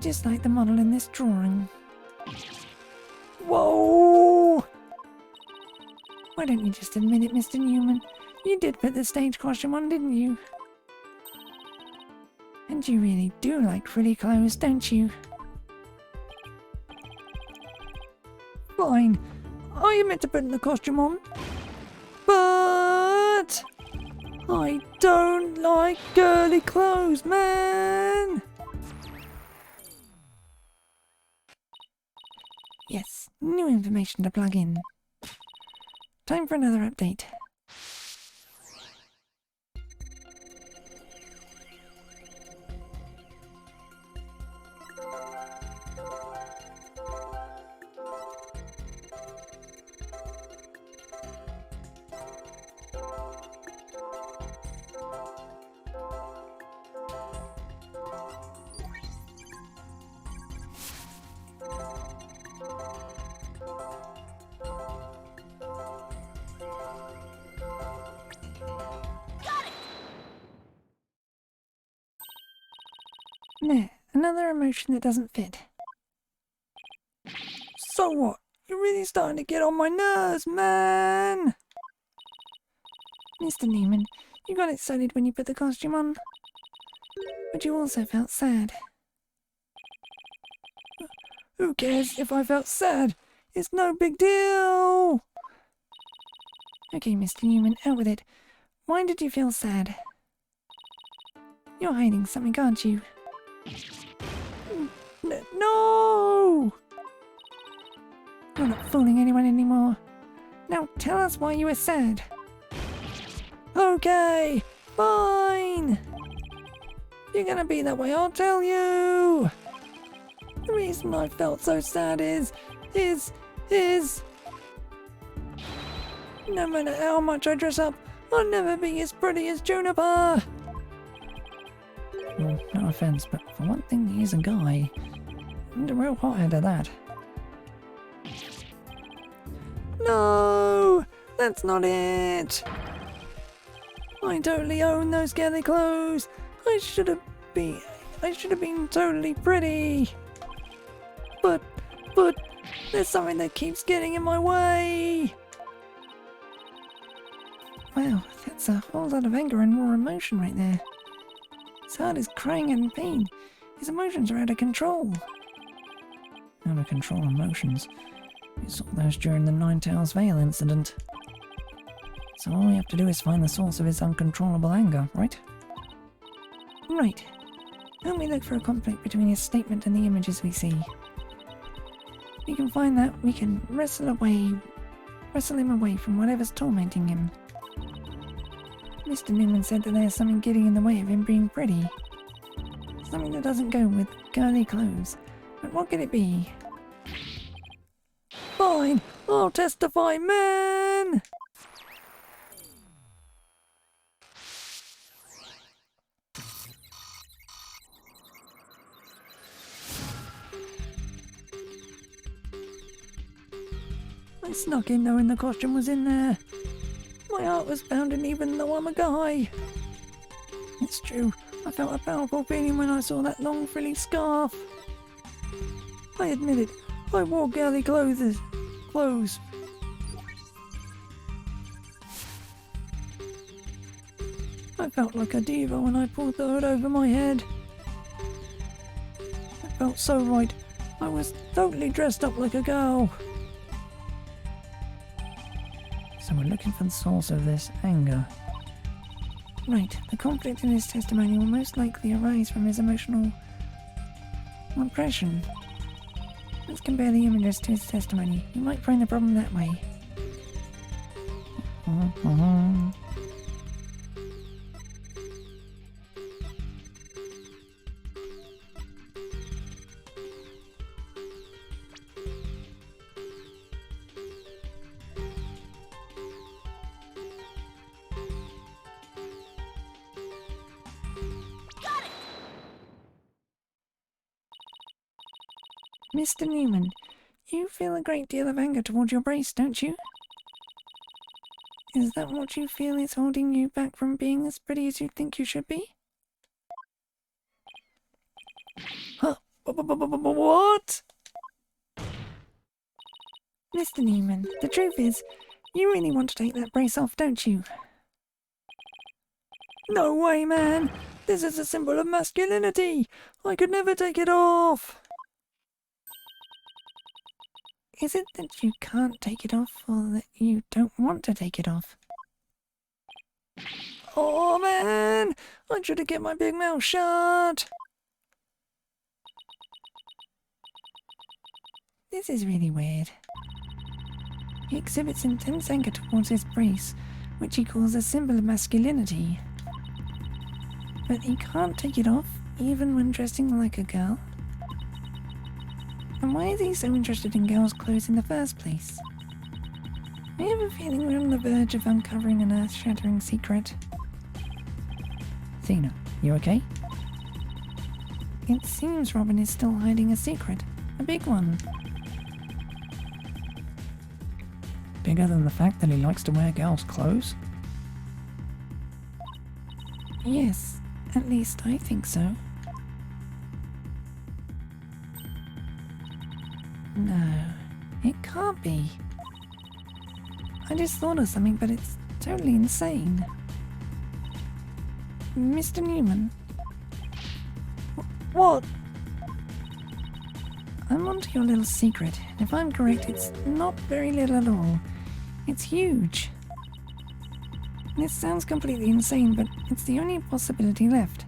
Just like the model in this drawing. Whoa! Why don't you just admit it, Mr. Newman? You did put the stage costume on, didn't you? And you really do like frilly clothes, don't you? Fine. I admit to putting the costume on. But I don't like girly clothes, man. Yes, new information to plug in. Time for another update. There, another emotion that doesn't fit. So what? You're really starting to get on my nerves, man. Mr. Newman, you got excited when you put the costume on. But you also felt sad. Who cares if I felt sad? It's no big deal. Okay, Mr. Newman, out with it. Why did you feel sad? You're hiding something, aren't you? No! You're not fooling anyone anymore. Now tell us why you were sad. Okay, fine. If you're gonna be that way, I'll tell you. The reason I felt so sad is no matter how much I dress up, I'll never be as pretty as Juniper. Well, no offense, but for one thing, he's a guy. And a real hothead at that. No, that's not it. I totally own those girly clothes. I should have been totally pretty. But there's something that keeps getting in my way. Wow, that's a whole lot of anger and raw emotion right there. His heart is crying in pain. His emotions are out of control. Out of control emotions. We saw those during the Nine Tails Vale incident. So all we have to do is find the source of his uncontrollable anger, right? Right. Help me look for a conflict between his statement and the images we see. If we can find that, we can wrestle him away from whatever's tormenting him. Mr. Newman said that there's something getting in the way of him being pretty. Something that doesn't go with girly clothes. But what could it be? Fine, I'll testify, man. I snuck in knowing the costume was in there. My heart was pounding even though I'm a guy. It's true, I felt a powerful feeling when I saw that long frilly scarf. I admit it, I wore girly clothes. I felt like a diva when I pulled the hood over my head. It felt so right. I was totally dressed up like a girl. So we're looking for the source of this anger. Right, the conflict in his testimony will most likely arise from his emotional repression. Let's compare the images to his testimony. You might find the problem that way. Mr. Newman, you feel a great deal of anger towards your brace, don't you? Is that what you feel is holding you back from being as pretty as you think you should be? Huh? What? Mr. Newman, the truth is, you really want to take that brace off, don't you? No way, man! This is a symbol of masculinity! I could never take it off! Is it that you can't take it off, or that you don't want to take it off? Oh man! I should have kept my big mouth shut! This is really weird. He exhibits intense anger towards his brace, which he calls a symbol of masculinity. But he can't take it off, even when dressing like a girl. And why is he so interested in girls' clothes in the first place? I have a feeling we're on the verge of uncovering an earth-shattering secret. Athena, you okay? It seems Robin is still hiding a secret. A big one. Bigger than the fact that he likes to wear girls' clothes? Yes, at least I think so. No, it can't be. I just thought of something, but it's totally insane. Mr. Newman? What? I'm onto your little secret. If I'm correct, it's not very little at all. It's huge. This sounds completely insane, but it's the only possibility left.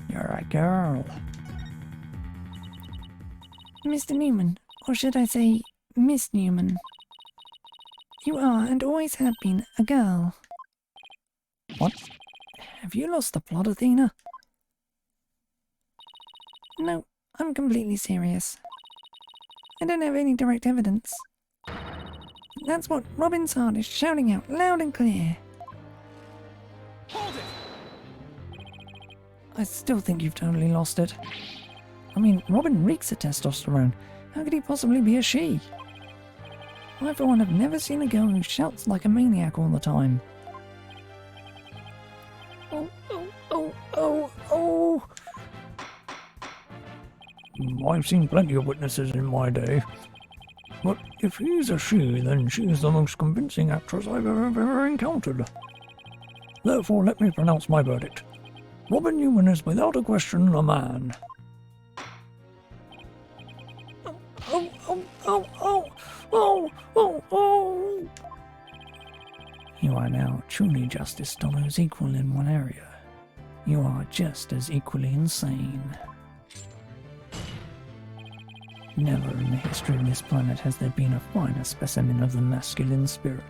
You're a girl. Mr. Newman, or should I say, Miss Newman. You are, and always have been, a girl. What? Have you lost the plot, Athena? No, I'm completely serious. I don't have any direct evidence. That's what Robin's heart is shouting out loud and clear. Hold it! I still think you've totally lost it. I mean, Robin reeks of testosterone. How could he possibly be a she? I, for one, have never seen a girl who shouts like a maniac all the time. Oh! I've seen plenty of witnesses in my day. But if he's a she, then she's the most convincing actress I've ever encountered. Therefore, let me pronounce my verdict. Robin Newman is without a question a man. Oh! You are now truly Justice Stolo's equal in one area. You are just as equally insane. Never in the history of this planet has there been a finer specimen of the masculine spirit.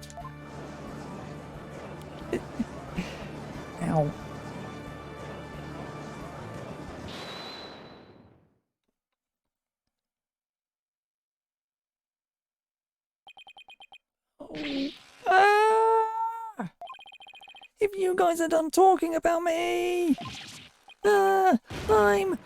Ow. Ah! If you guys are done talking about me, I'm.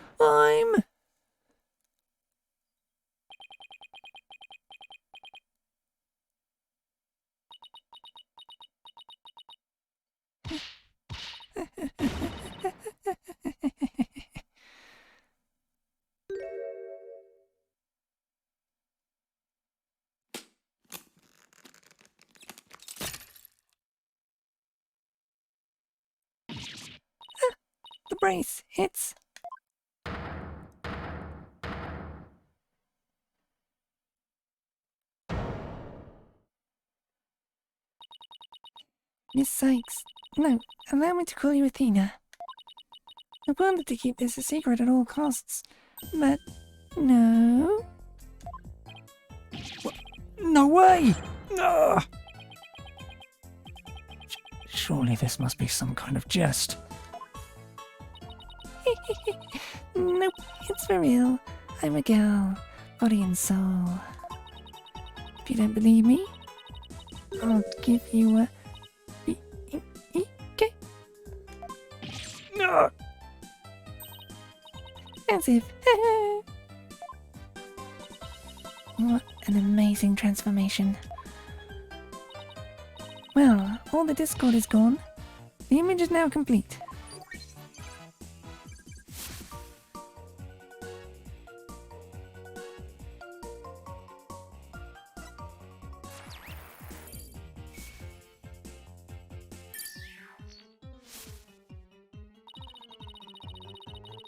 brace. It's... Miss Sykes. No, allow me to call you Athena. I wanted to keep this a secret at all costs, but no. No way! Ah! Surely this must be some kind of jest. Nope, it's for real. I'm a girl, body and soul. If you don't believe me, I'll give you a... Okay, Ah! as if. What an amazing transformation. Well, all the Discord is gone. The image is now complete.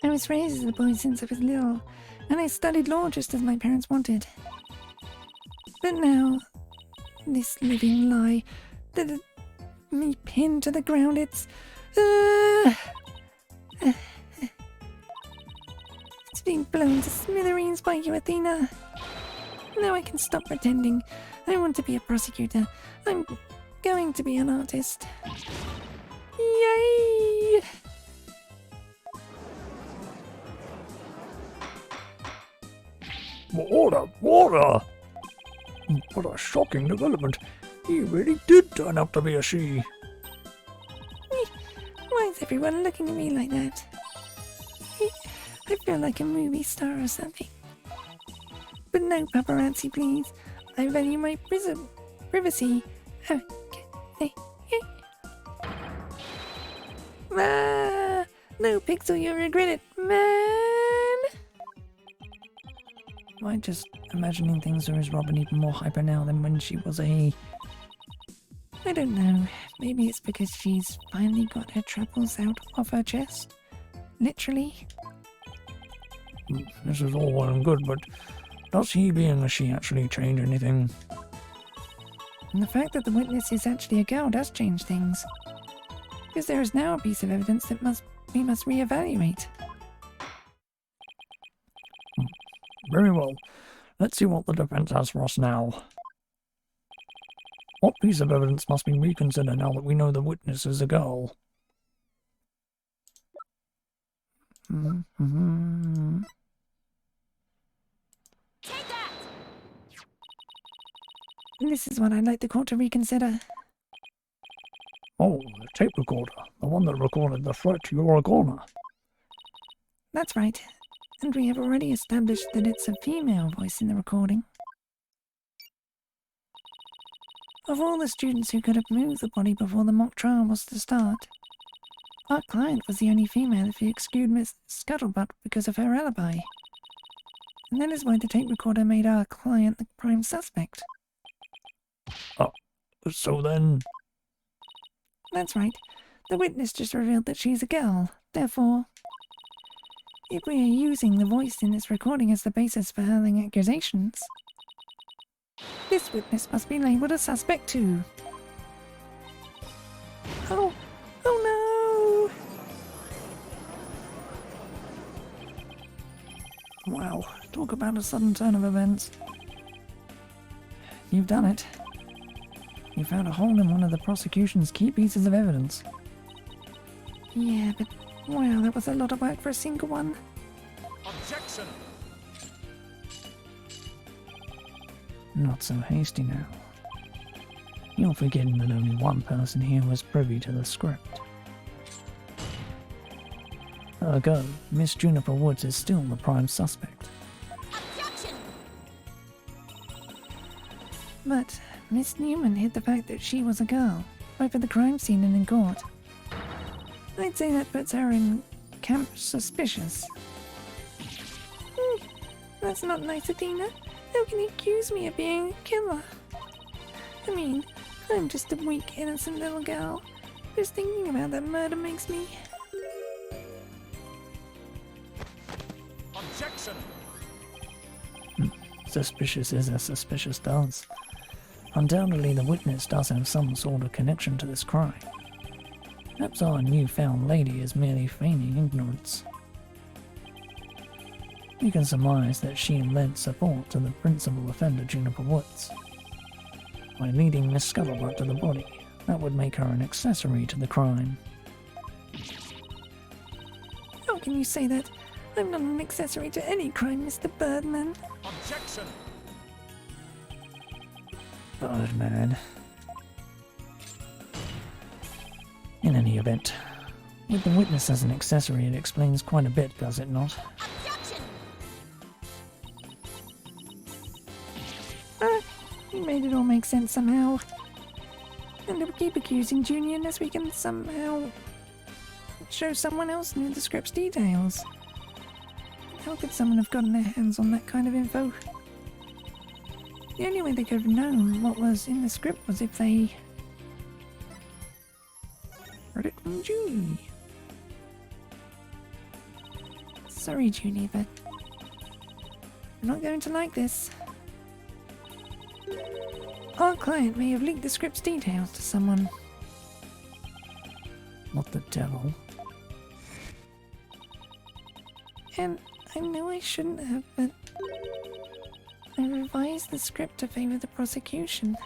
I was raised as a boy since I was little, and I studied law just as my parents wanted. But now, this living lie, me pinned to the ground, it's... it's being blown to smithereens by you, Athena. Now I can stop pretending. I want to be a prosecutor. I'm going to be an artist. Yay! Water! Water! What a shocking development. He really did turn out to be a she. Why is everyone looking at me like that? I feel like a movie star or something. But no paparazzi, please. I value my privacy. Okay. Ah, no, Pixel, you'll regret it, man. Am I just imagining things, or is Robin even more hyper now than when she was a he? I don't know. Maybe it's because she's finally got her troubles out of her chest. Literally. This is all well and good, but does he being a she actually change anything? And the fact that the witness is actually a girl does change things. Because there is now a piece of evidence that we must reevaluate. Very well. Let's see what the defense has for us now. What piece of evidence must be reconsidered now that we know the witness is a girl? Take that! This is what I'd like the court to reconsider. Oh, the tape recorder. The one that recorded the threat to your corner. That's right. And we have already established that it's a female voice in the recording. Of all the students who could have moved the body before the mock trial was to start, our client was the only female who excluded Miss Scuttlebutt because of her alibi. And that is why the tape recorder made our client the prime suspect. So then... That's right. The witness just revealed that she's a girl. Therefore, if we are using the voice in this recording as the basis for hurling accusations, this witness must be labelled a suspect too. Oh no! Wow, talk about a sudden turn of events. You've done it. You found a hole in one of the prosecution's key pieces of evidence. Yeah, but wow, that was a lot of work for a single one. Objection! Not so hasty now. You're forgetting that only one person here was privy to the script. Ergo, Miss Juniper Woods is still the prime suspect. Objection! But Miss Newman hid the fact that she was a girl, both at the crime scene and in court. I'd say that puts her in camp suspicious. That's not nice, Athena. How can you accuse me of being a killer? I mean, I'm just a weak, innocent little girl. Just thinking about that murder makes me... suspicious is as suspicious does. Undoubtedly the witness does have some sort of connection to this crime. Perhaps our newfound lady is merely feigning ignorance. We can surmise that she lent support to the principal offender Juniper Woods. By leading Miss Scuttlebutt to the body, that would make her an accessory to the crime. How can you say that? I'm not an accessory to any crime, Mr. Birdman. Objection! Birdman. In any event, with the witness as an accessory, it explains quite a bit, does it not? Objection! You made it all make sense somehow. And we'll keep accusing Junior unless we can somehow show someone else knew the script's details. How could someone have gotten their hands on that kind of info? The only way they could have known what was in the script was if they heard it from Junie. Sorry, Junie, but you're not going to like this. Our client may have leaked the script's details to someone. What the devil? And I know I shouldn't have, but I revised the script to favor the prosecution.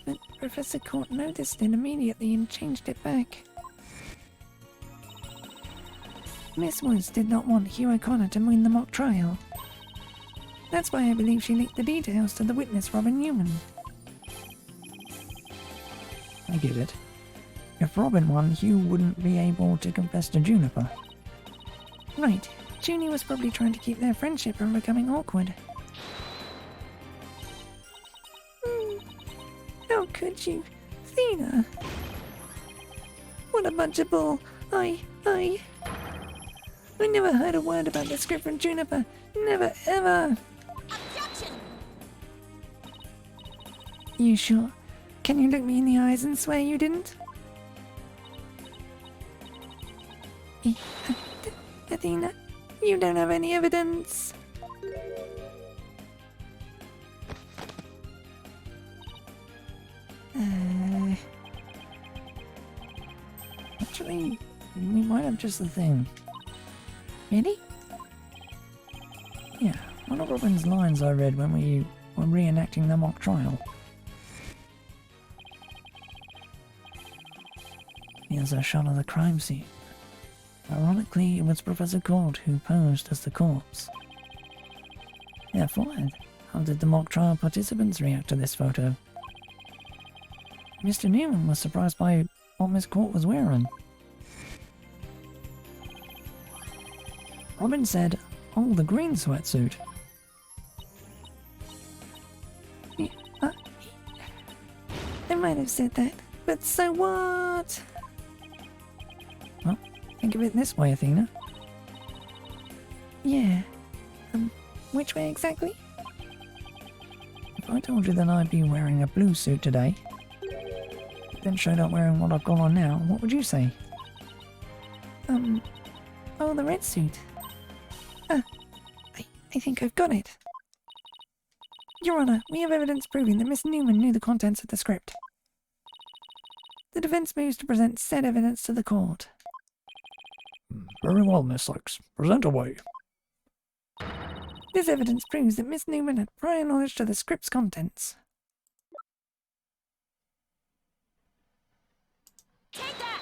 But Professor Court noticed it immediately and changed it back. Miss Woods did not want Hugh O'Connor to win the mock trial. That's why I believe she leaked the details to the witness, Robin Newman. I get it. If Robin won, Hugh wouldn't be able to confess to Juniper. Right. Junie was probably trying to keep their friendship from becoming awkward. How could you? Athena! What a bunch of bull! I never heard a word about the script from Juniper. Never, ever! Objection! You sure? Can you look me in the eyes and swear you didn't? Athena, you don't have any evidence. Actually, we might have just the thing. Really? Yeah, one of Robin's lines I read when we were reenacting the mock trial. Here's a shot of the crime scene. Ironically, it was Professor Court who posed as the corpse. Therefore, how did the mock trial participants react to this photo? Mr. Newman was surprised by what Miss Court was wearing. Robin said, "Oh, the green sweatsuit." I might have said that, but so what? Well, think of it this way, Athena. Yeah. Which way exactly? If I told you that I'd be wearing a blue suit today, then showed up wearing what I've got on now, what would you say? Oh, the red suit. I think I've got it. Your Honor, we have evidence proving that Miss Newman knew the contents of the script. The defense moves to present said evidence to the court. Very well, Miss Sykes. Present away. This evidence proves that Miss Newman had prior knowledge to the script's contents. Take that!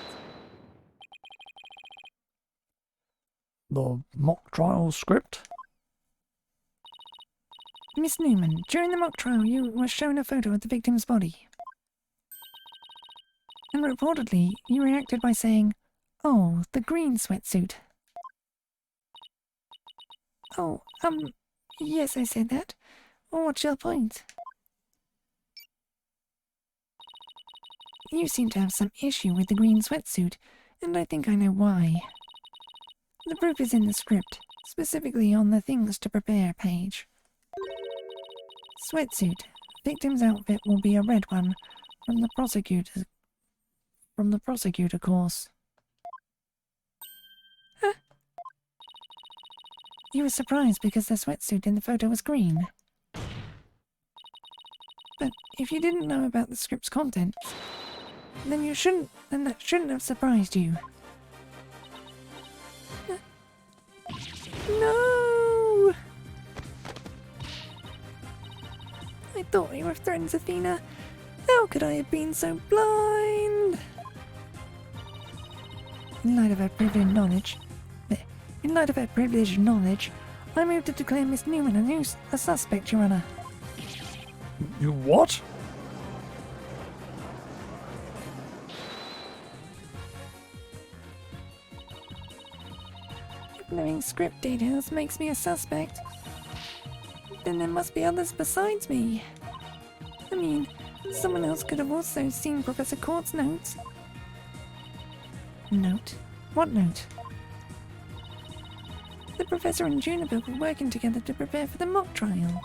The mock trial script? Miss Newman, during the mock trial you were shown a photo of the victim's body. And reportedly, you reacted by saying, "Oh, the green sweatsuit." Oh, yes, I said that. Well, what's your point? You seem to have some issue with the green sweatsuit, and I think I know why. The proof is in the script, specifically on the things to prepare page. Sweatsuit. Victim's outfit will be a red one from the prosecutor course. Huh? You were surprised because the sweatsuit in the photo was green. But if you didn't know about the script's contents, then that shouldn't have surprised you. No! I thought we were friends, Athena. How could I have been so blind? In light of her privileged knowledge, I move to declare Miss Newman a suspect, Your Honor. You what? If knowing script details makes me a suspect, then there must be others besides me. I mean, someone else could have also seen Professor Court's notes. Note? What note? The Professor and Juniper were working together to prepare for the mock trial.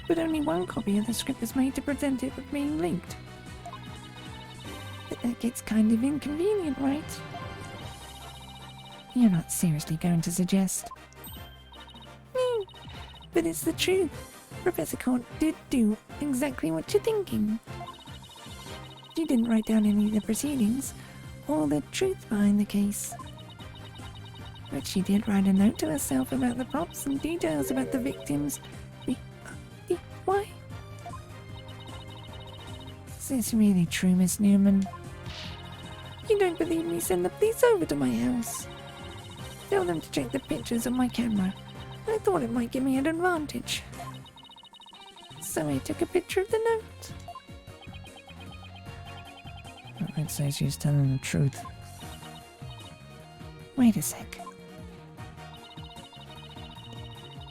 But only one copy of the script was made to prevent it from being leaked. But that gets kind of inconvenient, right? You're not seriously going to suggest? But it's the truth. Professor Court did do exactly what you're thinking. She didn't write down any of the proceedings, or the truth behind the case. But she did write a note to herself about the props and details about the victims. Why? Is this really true, Miss Newman? You don't believe me? Send the police over to my house. Tell them to check the pictures on my camera. I thought it might give me an advantage. So I took a picture of the note. I'd say she's telling the truth. Wait a sec.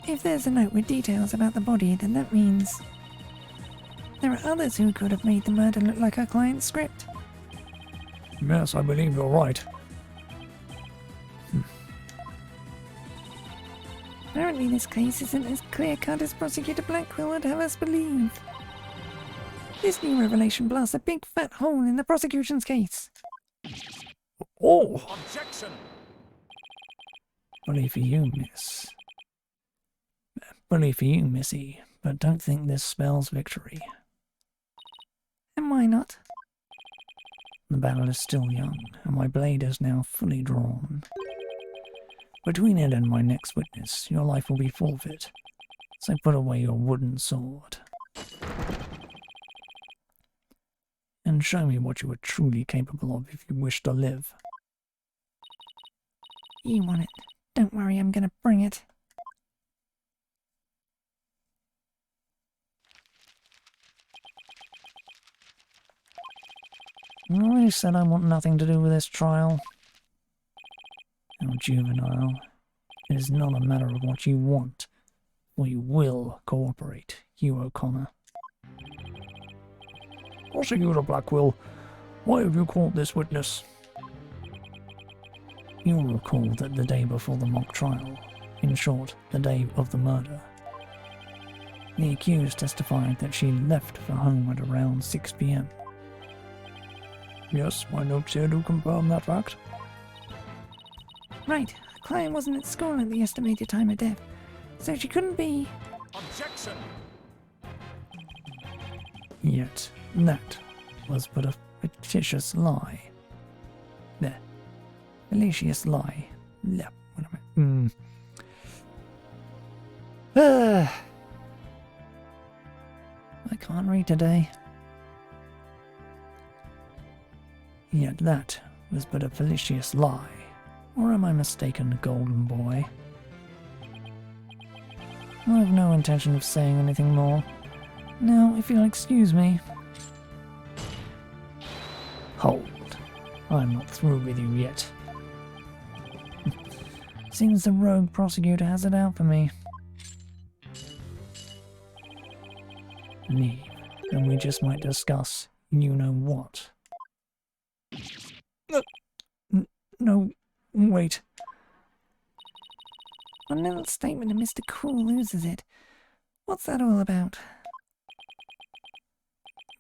If there's a note with details about the body, then that means there are others who could have made the murder look like our client's script. Yes, I believe you're right. Apparently this case isn't as clear-cut as Prosecutor Blackwell would have us believe. This new revelation blasts a big fat hole in the prosecution's case. Oh! Objection! Bully for you, miss. Bully for you, missy, but don't think this spells victory. And why not? The battle is still young, and my blade is now fully drawn. Between it and my next witness, your life will be forfeit, so put away your wooden sword. And show me what you are truly capable of if you wish to live. You want it. Don't worry, I'm gonna bring it. I already said I want nothing to do with this trial. How juvenile. It is not a matter of what you want, or you will cooperate, Hugh O'Connor. Prosecutor Blackwell, why have you called this witness? You'll recall that the day before the mock trial, in short, the day of the murder, the accused testified that she left for home at around 6 p.m. Yes, my notes here do confirm that fact. Right, our client wasn't at school at the estimated time of death, so she couldn't be... Objection! Yet that was but a fictitious lie. There. Fallacious lie. Yeah, what am I? I can't read today. Yet that was but a fallacious lie. Or am I mistaken, golden boy? I have no intention of saying anything more. Now, if you'll excuse me... Hold. I'm not through with you yet. Seems the rogue prosecutor has it out for me. Leave, and we just might discuss you-know-what. No, wait. One little statement and Mr. Cool loses it. What's that all about?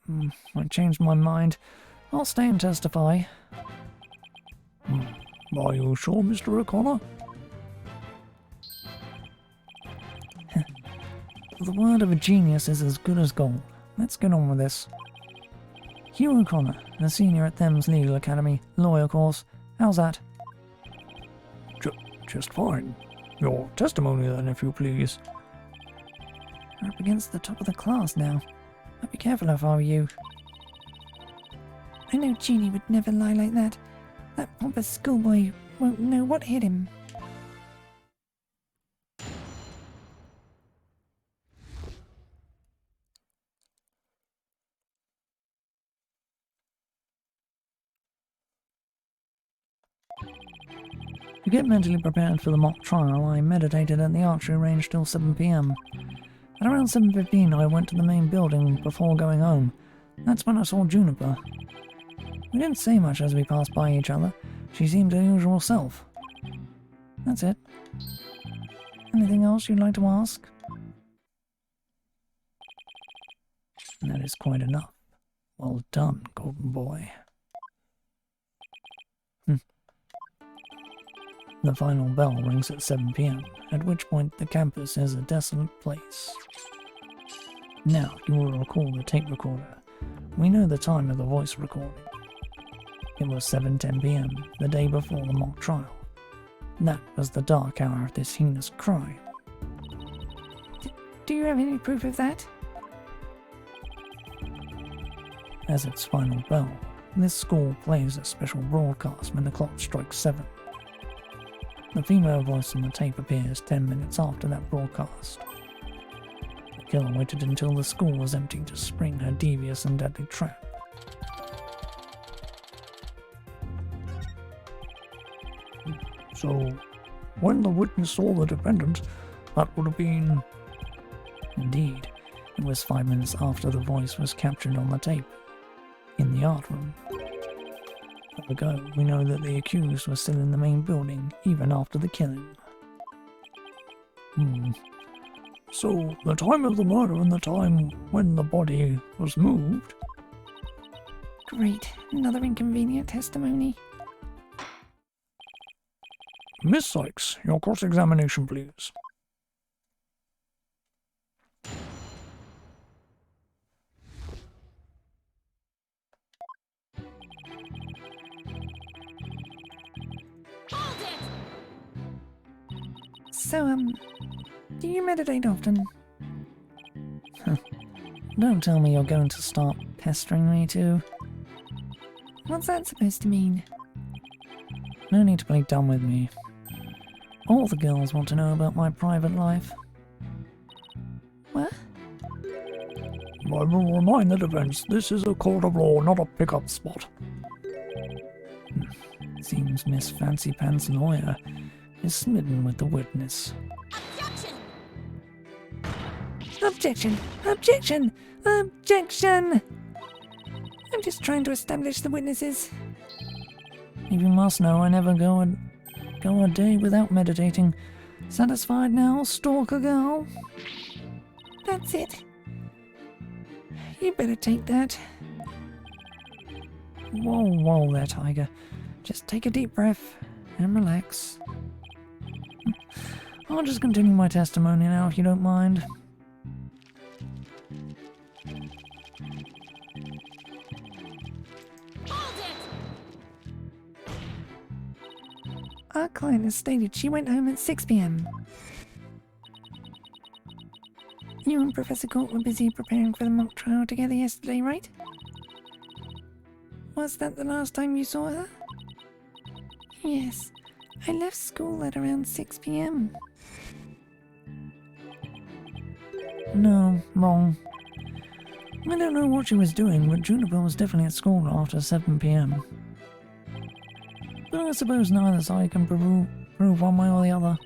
I changed my mind. I'll stay and testify. Are you sure, Mr. O'Connor? the word of a genius is as good as gold. Let's get on with this. Hugh O'Connor, a senior at Thames Legal Academy, lawyer course. How's that? Just fine. Your testimony then, if you please. We're up against the top of the class now. I'd be careful if I were you. I know Jeannie would never lie like that. That pompous schoolboy won't know what hit him. To get mentally prepared for the mock trial, I meditated at the archery range till 7 p.m. At around 7:15 I went to the main building before going home. That's when I saw Juniper. We didn't say much as we passed by each other. She seemed her usual self. That's it. Anything else you'd like to ask? That is quite enough. Well done, golden boy. The final bell rings at 7 p.m, at which point the campus is a desolate place. Now, you will recall the tape recorder. We know the time of the voice recording. It was 7:10 p.m, the day before the mock trial. That was the dark hour of this heinous crime. Do you have any proof of that? As its final bell, this school plays a special broadcast when the clock strikes 7. The female voice on the tape appears 10 minutes after that broadcast. The killer waited until the school was empty to spring her devious and deadly trap. So, when the witness saw the defendant, that would have been... Indeed, it was 5 minutes after the voice was captured on the tape, in the art room. Long ago, we know that the accused was still in the main building, even after the killing. So, the time of the murder and the time when the body was moved? Great, another inconvenient testimony. Miss Sykes, your cross-examination, please. Hold it! So, do you meditate often? Don't tell me you're going to start pestering me too. What's that supposed to mean? No need to play dumb with me. All the girls want to know about my private life. What? I will remind the defense, this is a court of law, not a pick-up spot. Seems Miss Fancy Pants lawyer is smitten with the witness. Objection! Objection! Objection! Objection! I'm just trying to establish the witnesses. You must know I never go a day without meditating. Satisfied now, stalker girl? That's it. You better take that. Whoa there, Tiger. Just take a deep breath and relax. I'll just continue my testimony now if you don't mind. Hold it! Our client has stated she went home at 6 p.m. You and Professor Court were busy preparing for the mock trial together yesterday, right? Was that the last time you saw her? Yes. I left school at around 6 p.m. No, wrong. I don't know what she was doing, but Juniper was definitely at school after 7 p.m. But I suppose neither side can prove one way or the other.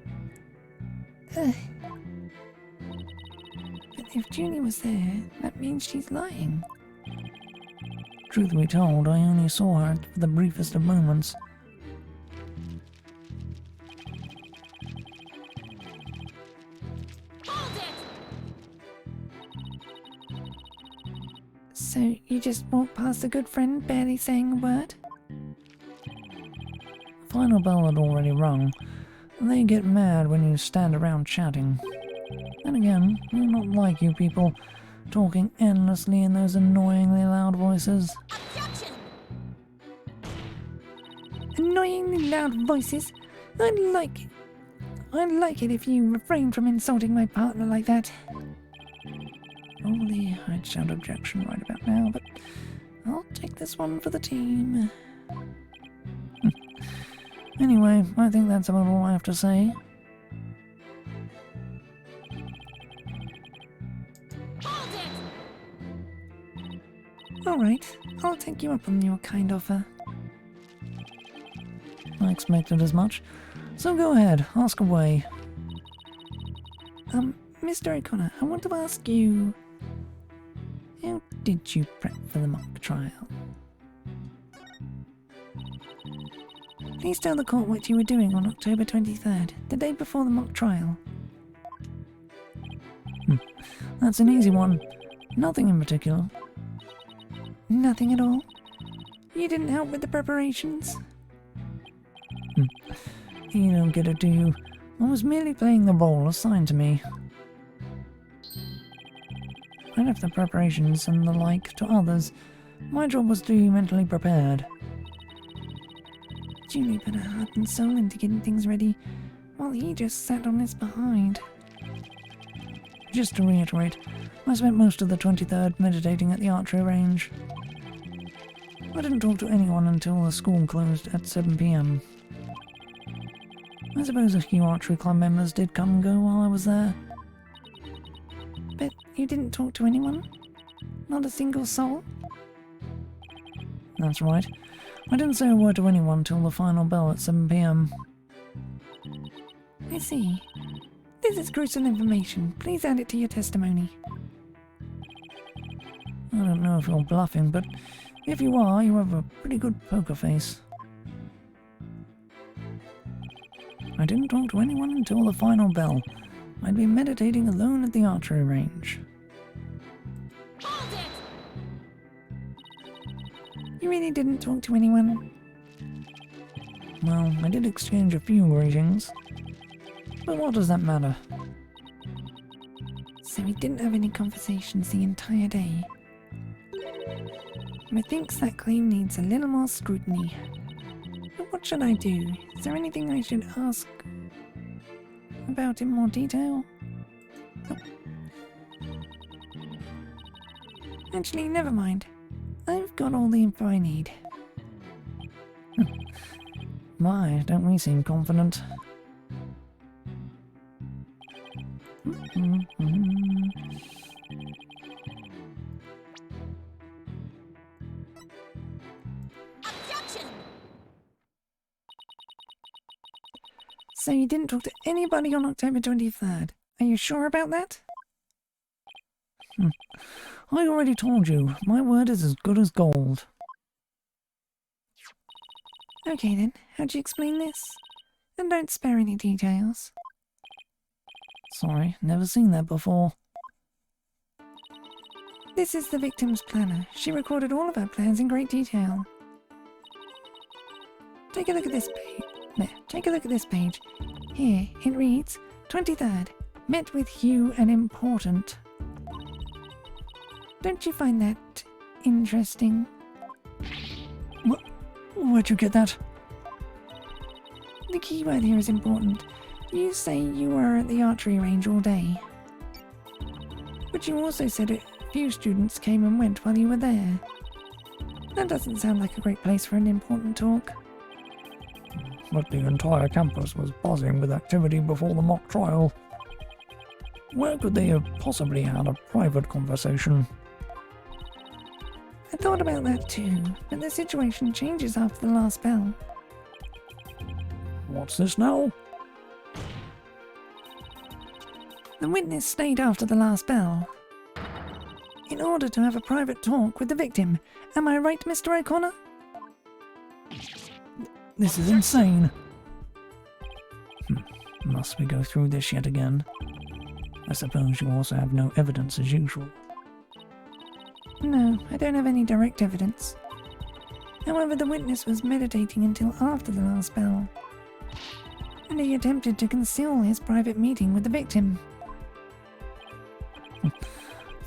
But if Junie was there, that means she's lying. Truth be told, I only saw her for the briefest of moments. Hold it! So you just walked past a good friend, barely saying a word? Final bell had already rung. They get mad when you stand around chatting. Then again, I'm not like you people, talking endlessly in those annoyingly loud voices. Objection! Annoyingly loud voices? I'd like it if you refrained from insulting my partner like that. Probably I'd shout objection right about now, but I'll take this one for the team. Anyway, I think that's about all I have to say. Hold it! Alright, I'll take you up on your kind offer. I expected as much. So go ahead, ask away. Mr. O'Connor, I want to ask you... How did you prep for the mock trial? Please tell the court what you were doing on October 23rd, the day before the mock trial. That's an easy one. Nothing in particular. Nothing at all? You didn't help with the preparations? You don't get it, do you? I was merely playing the role assigned to me. I left the preparations and the like to others. My job was to be mentally prepared. Julie put her heart and soul into getting things ready, while he just sat on his behind. Just to reiterate, I spent most of the 23rd meditating at the archery range. I didn't talk to anyone until the school closed at 7 p.m. I suppose a few archery club members did come and go while I was there. But you didn't talk to anyone? Not a single soul? That's right. I didn't say a word to anyone till the final bell at 7 p.m. I see. This is crucial information. Please add it to your testimony. I don't know if you're bluffing, but if you are, you have a pretty good poker face. I didn't talk to anyone until the final bell. I'd been meditating alone at the archery range. Hold it! You really didn't talk to anyone? Well, I did exchange a few greetings. But what does that matter? So we didn't have any conversations the entire day. Methinks that claim needs a little more scrutiny. But what should I do? Is there anything I should ask about in more detail? Oh. Actually, never mind. I've got all the info I need. My, don't we seem confident? Objection! So you didn't talk to anybody on October 23rd. Are you sure about that? I already told you, my word is as good as gold. Okay then, how'd you explain this? And don't spare any details. Sorry, never seen that before. This is the victim's planner. She recorded all of her plans in great detail. Take a look at this page. There, take a look at this page. Here, it reads, 23rd, met with Hugh and important. Don't you find that interesting? Where'd you get that? The key word here is important. You say you were at the archery range all day. But you also said a few students came and went while you were there. That doesn't sound like a great place for an important talk. But the entire campus was buzzing with activity before the mock trial. Where could they have possibly had a private conversation? I thought about that too, but the situation changes after the last bell. What's this now? The witness stayed after the last bell in order to have a private talk with the victim. Am I right, Mr. O'Connor? This is insane. Must we go through this yet again? I suppose you also have no evidence as usual. No, I don't have any direct evidence. However, the witness was meditating until after the last bell, and he attempted to conceal his private meeting with the victim.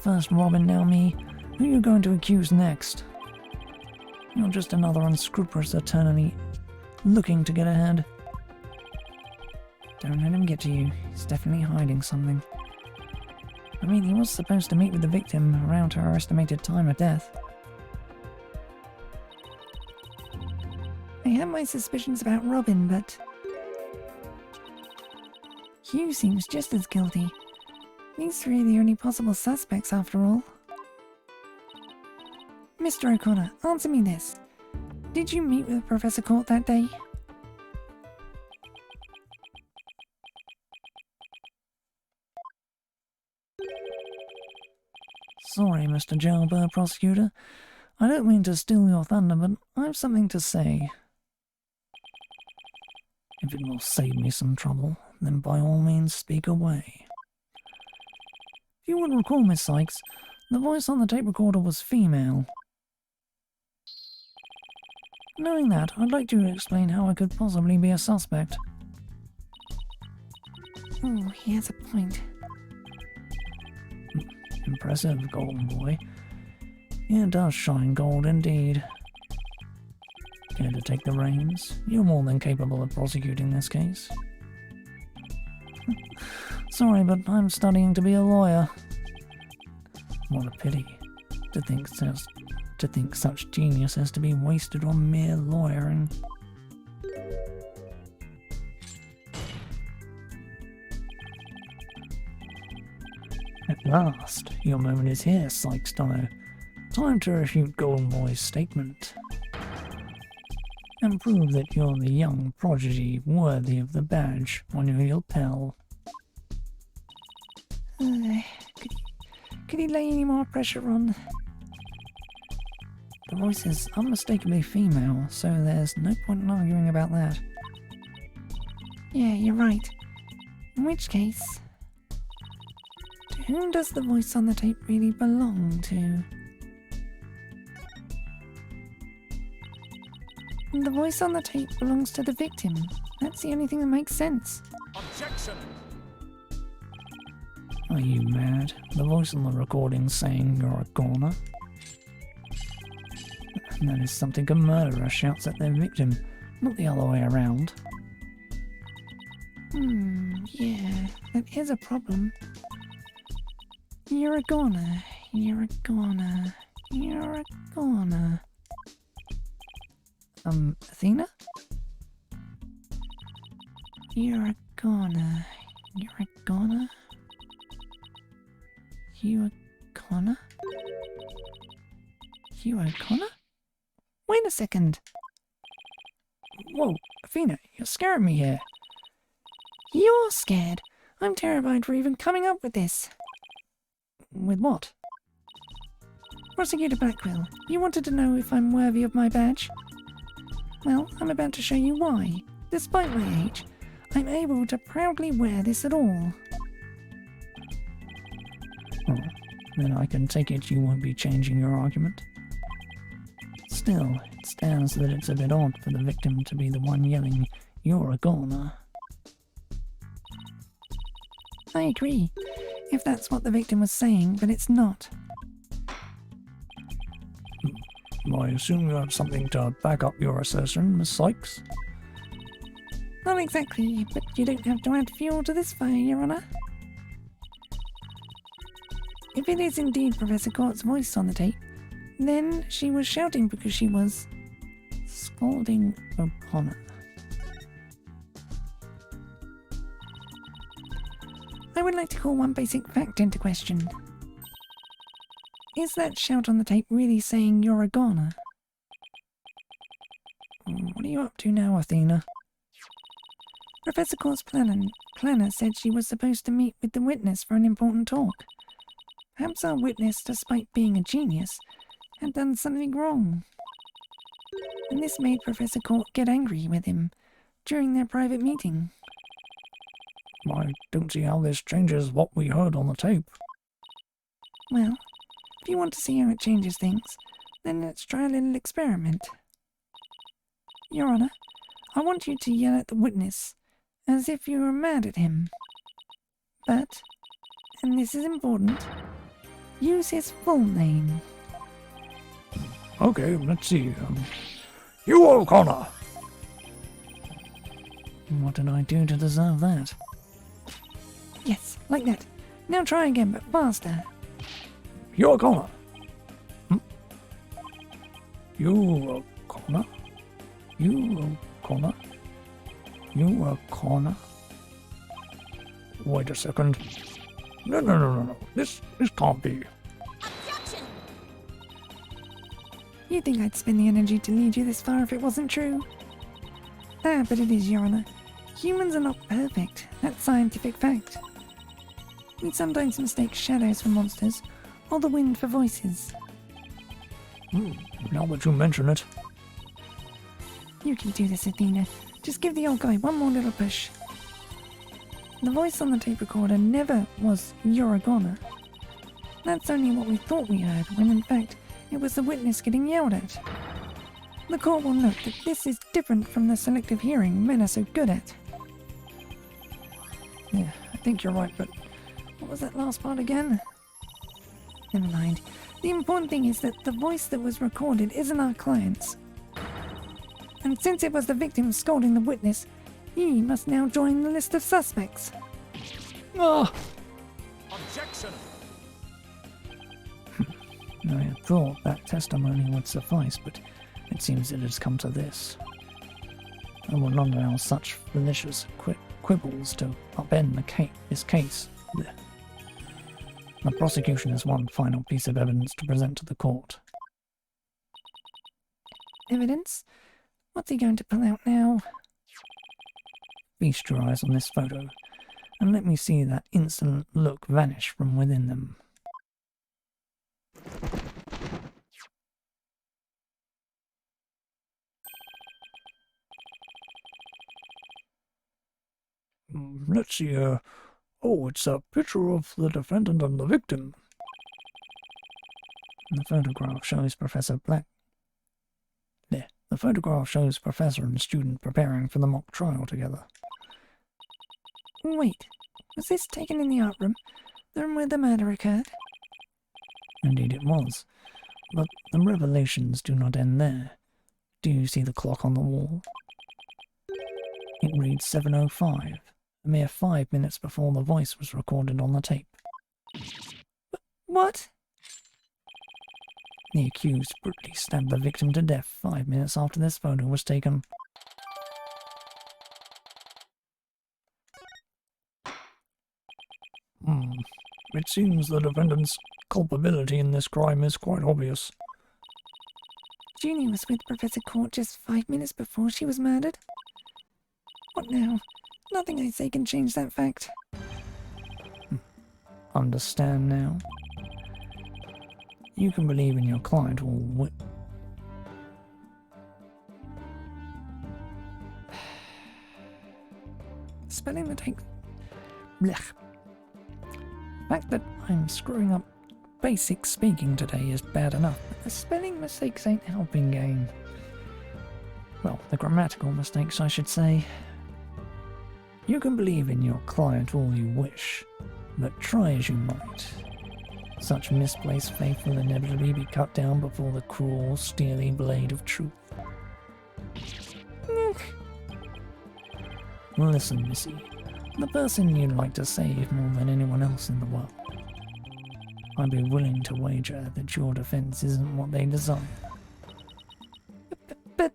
First Robin, now me. Who are you going to accuse next? You're just another unscrupulous attorney looking to get ahead. Don't let him get to you. He's definitely hiding something. I mean, he was supposed to meet with the victim around her estimated time of death. I have my suspicions about Robin, but Hugh seems just as guilty. These three are the only possible suspects after all. Mr. O'Connor, answer me this. Did you meet with Professor Court that day? Sorry, Mr. Jailbird Prosecutor. I don't mean to steal your thunder, but I have something to say. If it will save me some trouble, then by all means speak away. If you would recall, Miss Sykes, the voice on the tape recorder was female. Knowing that, I'd like you to explain how I could possibly be a suspect. Oh, he has a point. Impressive, Golden Boy. It does shine gold indeed. Care to take the reins? You're more than capable of prosecuting this case. Sorry, but I'm studying to be a lawyer. What a pity. To think such genius has to be wasted on mere lawyering. At last, your moment is here, Sykes Dono. Time to refute Golden Boy's statement. And prove that you're the young prodigy worthy of the badge on your lapel. Could he lay any more pressure on? The voice is unmistakably female, so there's no point in arguing about that. Yeah, you're right. In which case, to whom does the voice on the tape really belong to? The voice on the tape belongs to the victim. That's the only thing that makes sense. Objection! Are you mad? The voice on the recording saying you're a goner? That is something a murderer shouts at their victim, not the other way around. Yeah, that is a problem. You're a goner, you're a goner, you're a goner. Athena? You're a goner, you're a goner. Hugh O'Connor? Hugh O'Connor? Wait a second. Whoa, Athena, you're scaring me here. You're scared. I'm terrified for even coming up with this. With what? Prosecutor Blackwell, you wanted to know if I'm worthy of my badge? Well, I'm about to show you why. Despite my age, I'm able to proudly wear this at all. Oh, then I can take it you won't be changing your argument. Still, it stands that it's a bit odd for the victim to be the one yelling, "You're a goner." I agree, if that's what the victim was saying, but it's not. I assume you have something to back up your assertion, Miss Sykes? Not exactly, but you don't have to add fuel to this fire, Your Honour. If it is indeed Professor Court's voice on the tape, then she was shouting because she was Scolding O'Connor. I would like to call one basic fact into question. Is that shout on the tape really saying you're a goner? What are you up to now, Athena? Professor Court's planner said she was supposed to meet with the witness for an important talk. Perhaps our witness, despite being a genius, had done something wrong. And this made Professor Court get angry with him during their private meeting. I don't see how this changes what we heard on the tape. Well, if you want to see how it changes things, then let's try a little experiment. Your Honour, I want you to yell at the witness as if you were mad at him. But, and this is important, Use his full name. Okay, let's see. You O'Connor. What did I do to deserve that? Yes, like that. Now try again, but faster. You O'Connor. You O'Connor. You O'Connor. You O'Connor. Wait a second. No. This can't be. Objection! You think I'd spend the energy to lead you this far if it wasn't true? Ah, but it is, Your Honor. Humans are not perfect. That's scientific fact. We sometimes mistake shadows for monsters, or the wind for voices. Now that you mention it. You can do this, Athena. Just give the old guy one more little push. The voice on the tape recorder never was Your Honor. That's only what we thought we heard, when in fact it was the witness getting yelled at. The court will note that this is different from the selective hearing men are so good at. Yeah, I think you're right, but What was that last part again? Never mind. The important thing is that the voice that was recorded isn't our client's. And since it was the victim scolding the witness, he must now join the list of suspects. Ah! Objection! I had thought that testimony would suffice, but it seems it has come to this. I will not allow such malicious quibbles to upend this case. Blech. The prosecution has one final piece of evidence to present to the court. Evidence? What's he going to pull out now? Feast your eyes on this photo, and let me see that insolent look vanish from within them. Let's see. Oh, it's a picture of the defendant and the victim. The photograph shows Professor Black. There. The photograph shows professor and student preparing for the mock trial together. Wait, was this taken in the art room? The room where the murder occurred? Indeed it was. But the revelations do not end there. Do you see the clock on the wall? It reads 7:05, a mere 5 minutes before the voice was recorded on the tape. What? The accused brutally stabbed the victim to death 5 minutes after this photo was taken. It seems the defendant's culpability in this crime is quite obvious. Junie was with Professor Court just 5 minutes before she was murdered? What now? Nothing I say can change that fact. Understand now? You can believe in your client or Spelling mistake. Blech. The fact that I'm screwing up basic speaking today is bad enough, but the spelling mistakes ain't helping game. Well, the grammatical mistakes, I should say. You can believe in your client all you wish, but try as you might. Such misplaced faith will inevitably be cut down before the cruel, steely blade of truth. Listen, Missy. The person you'd like to save more than anyone else in the world. I'd be willing to wager that your defense isn't what they desire. But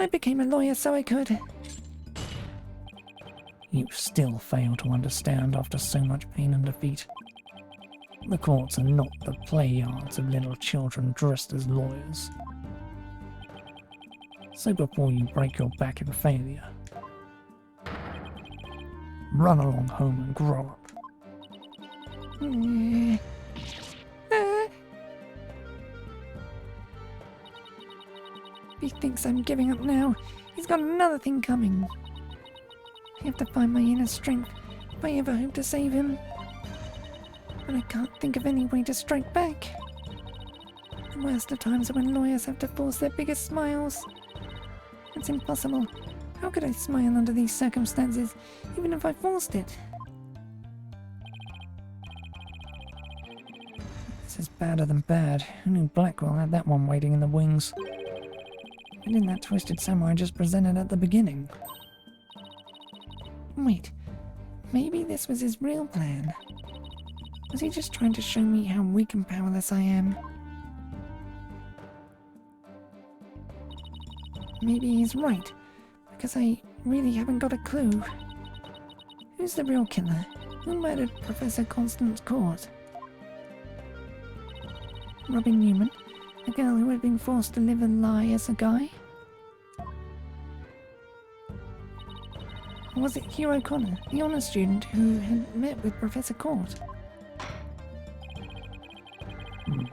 I became a lawyer so I could. You still fail to understand after so much pain and defeat. The courts are not the play yards of little children dressed as lawyers. So before you break your back in failure, run along home and grow up. He thinks I'm giving up now. He's got another thing coming. I have to find my inner strength if I ever hope to save him. But I can't think of any way to strike back. The worst of times are when lawyers have to force their biggest smiles. It's impossible. How could I smile under these circumstances, even if I forced it? badder than bad. Who knew Blackwell had that one waiting in the wings? And in that twisted samurai just presented at the beginning. Wait, maybe this was his real plan. Was he just trying to show me how weak and powerless I am? Maybe he's right, because I really haven't got a clue. Who's the real killer? Who murdered Professor Constance Court? Robin Newman, a girl who had been forced to live a lie as a guy? Or was it Hugh O'Connor, the honour student who had met with Professor Court?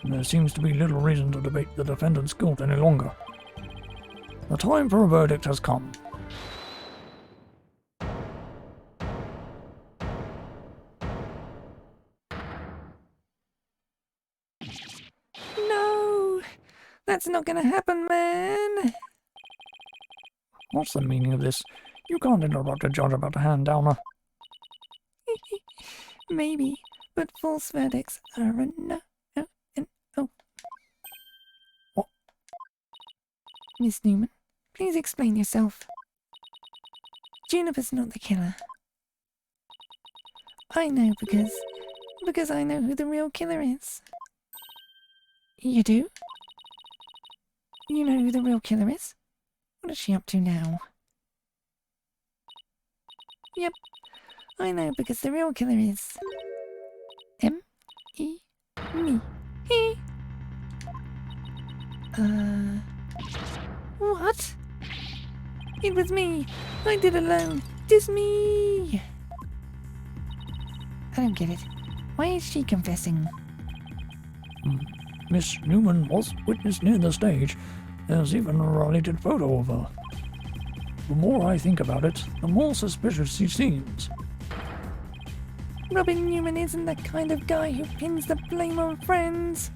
There seems to be little reason to debate the defendant's guilt any longer. The time for a verdict has come. No! That's not gonna happen, man! What's the meaning of this? You can't interrupt a judge about a hand downer. Maybe, but false verdicts are a no. Oh. What? Miss Newman, please explain yourself. Juniper's not the killer. I know because I know who the real killer is. You do? You know who the real killer is? What is she up to now? Yep, I know because the real killer is... M-E... me. He... What? It was me. I did it alone. It's me. I don't get it. Why is she confessing? Miss Newman was witness near the stage. There's even a related photo of her. The more I think about it, the more suspicious she seems. Robin Newman isn't the kind of guy who pins the blame on friends.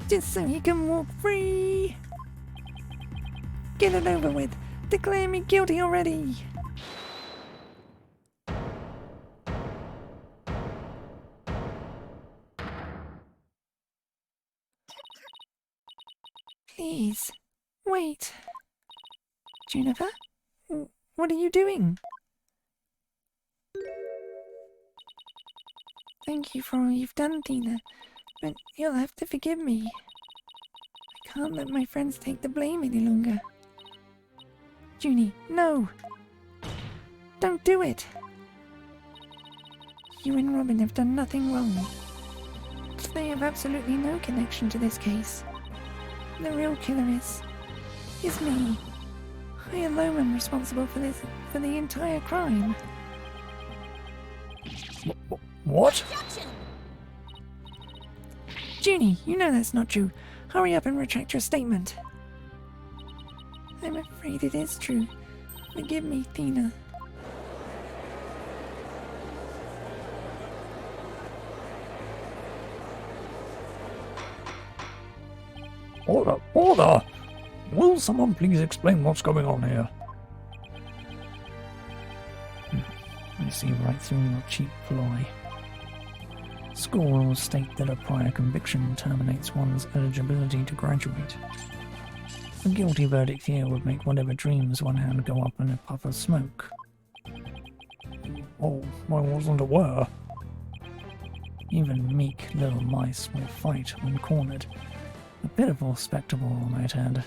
Just so he can walk free. Get it over with. Declare me guilty already. Please, wait. Juniper? What are you doing? Thank you for all you've done, Tina, but you'll have to forgive me. I can't let my friends take the blame any longer. Junie, no! Don't do it! You and Robin have done nothing wrong. They have absolutely no connection to this case. The real killer is me. I alone am responsible for the entire crime. What? Objection! Junie, you know that's not true. Hurry up and retract your statement. I'm afraid it is true. Forgive me, Tina. Order! Order! Will someone please explain what's going on here? I see right through your cheap ploy. School rules state that a prior conviction terminates one's eligibility to graduate. A guilty verdict here would make whatever dreams one had go up in a puff of smoke. Oh, I wasn't aware. Even meek little mice will fight when cornered. A pitiful spectacle, I might add.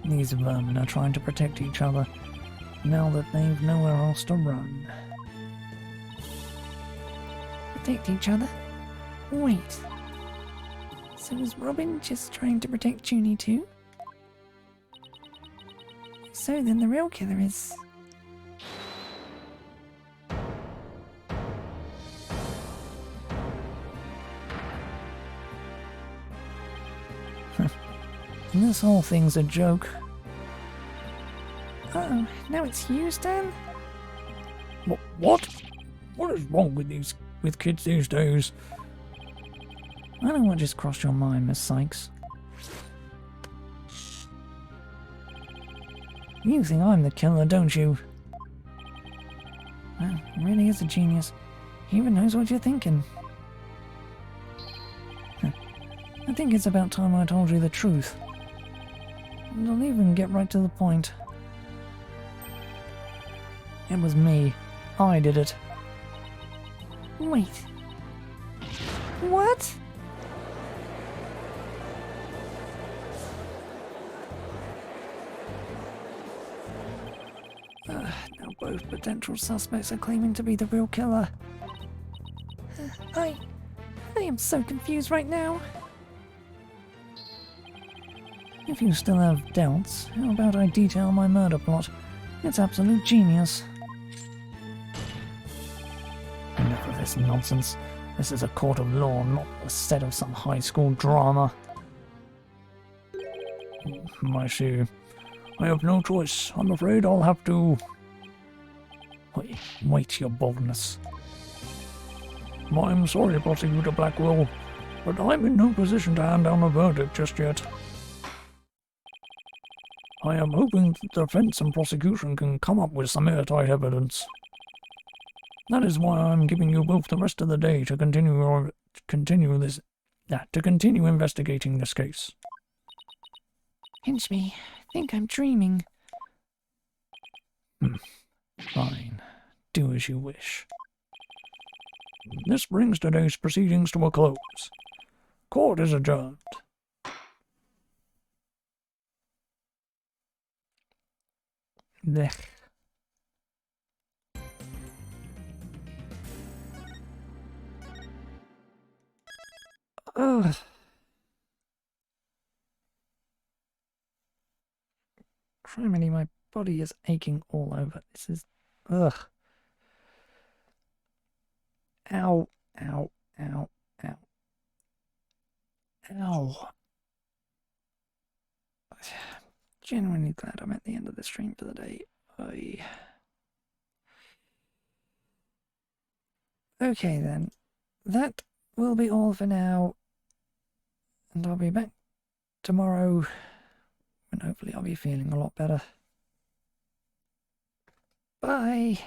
These vermin are trying to protect each other, now that they've nowhere else to run. Protect each other? Wait. So is Robin just trying to protect Junie too? So then the real killer is... This whole thing's a joke. Uh-oh, now it's you, Stan? What? What is wrong with kids these days? I know what just crossed your mind, Miss Sykes. You think I'm the killer, don't you? Well, he really is a genius. He even knows what you're thinking. I think it's about time I told you the truth. And I'll even get right to the point. It was me. I did it. Wait. What? Now both potential suspects are claiming to be the real killer. I am so confused right now. If you still have doubts, how about I detail my murder plot? It's absolute genius. Enough of this nonsense. This is a court of law, not a set of some high school drama. I see. I have no choice. I'm afraid I'll have to... Wait your boldness. I'm sorry, Prosecutor Blackwell, but I'm in no position to hand down a verdict just yet. I am hoping the defense and prosecution can come up with some airtight evidence. That is why I'm giving you both the rest of the day to continue investigating this case. Pinch me. I think I'm dreaming. Fine. Do as you wish. This brings today's proceedings to a close. Court is adjourned. Blech. Ugh. Criminy, my body is aching all over. This is... Ugh. Ow, ow, ow, ow. Ow. Genuinely glad I'm at the end of the stream for the day. Okay then. That will be all for now. And I'll be back tomorrow when hopefully I'll be feeling a lot better. Bye!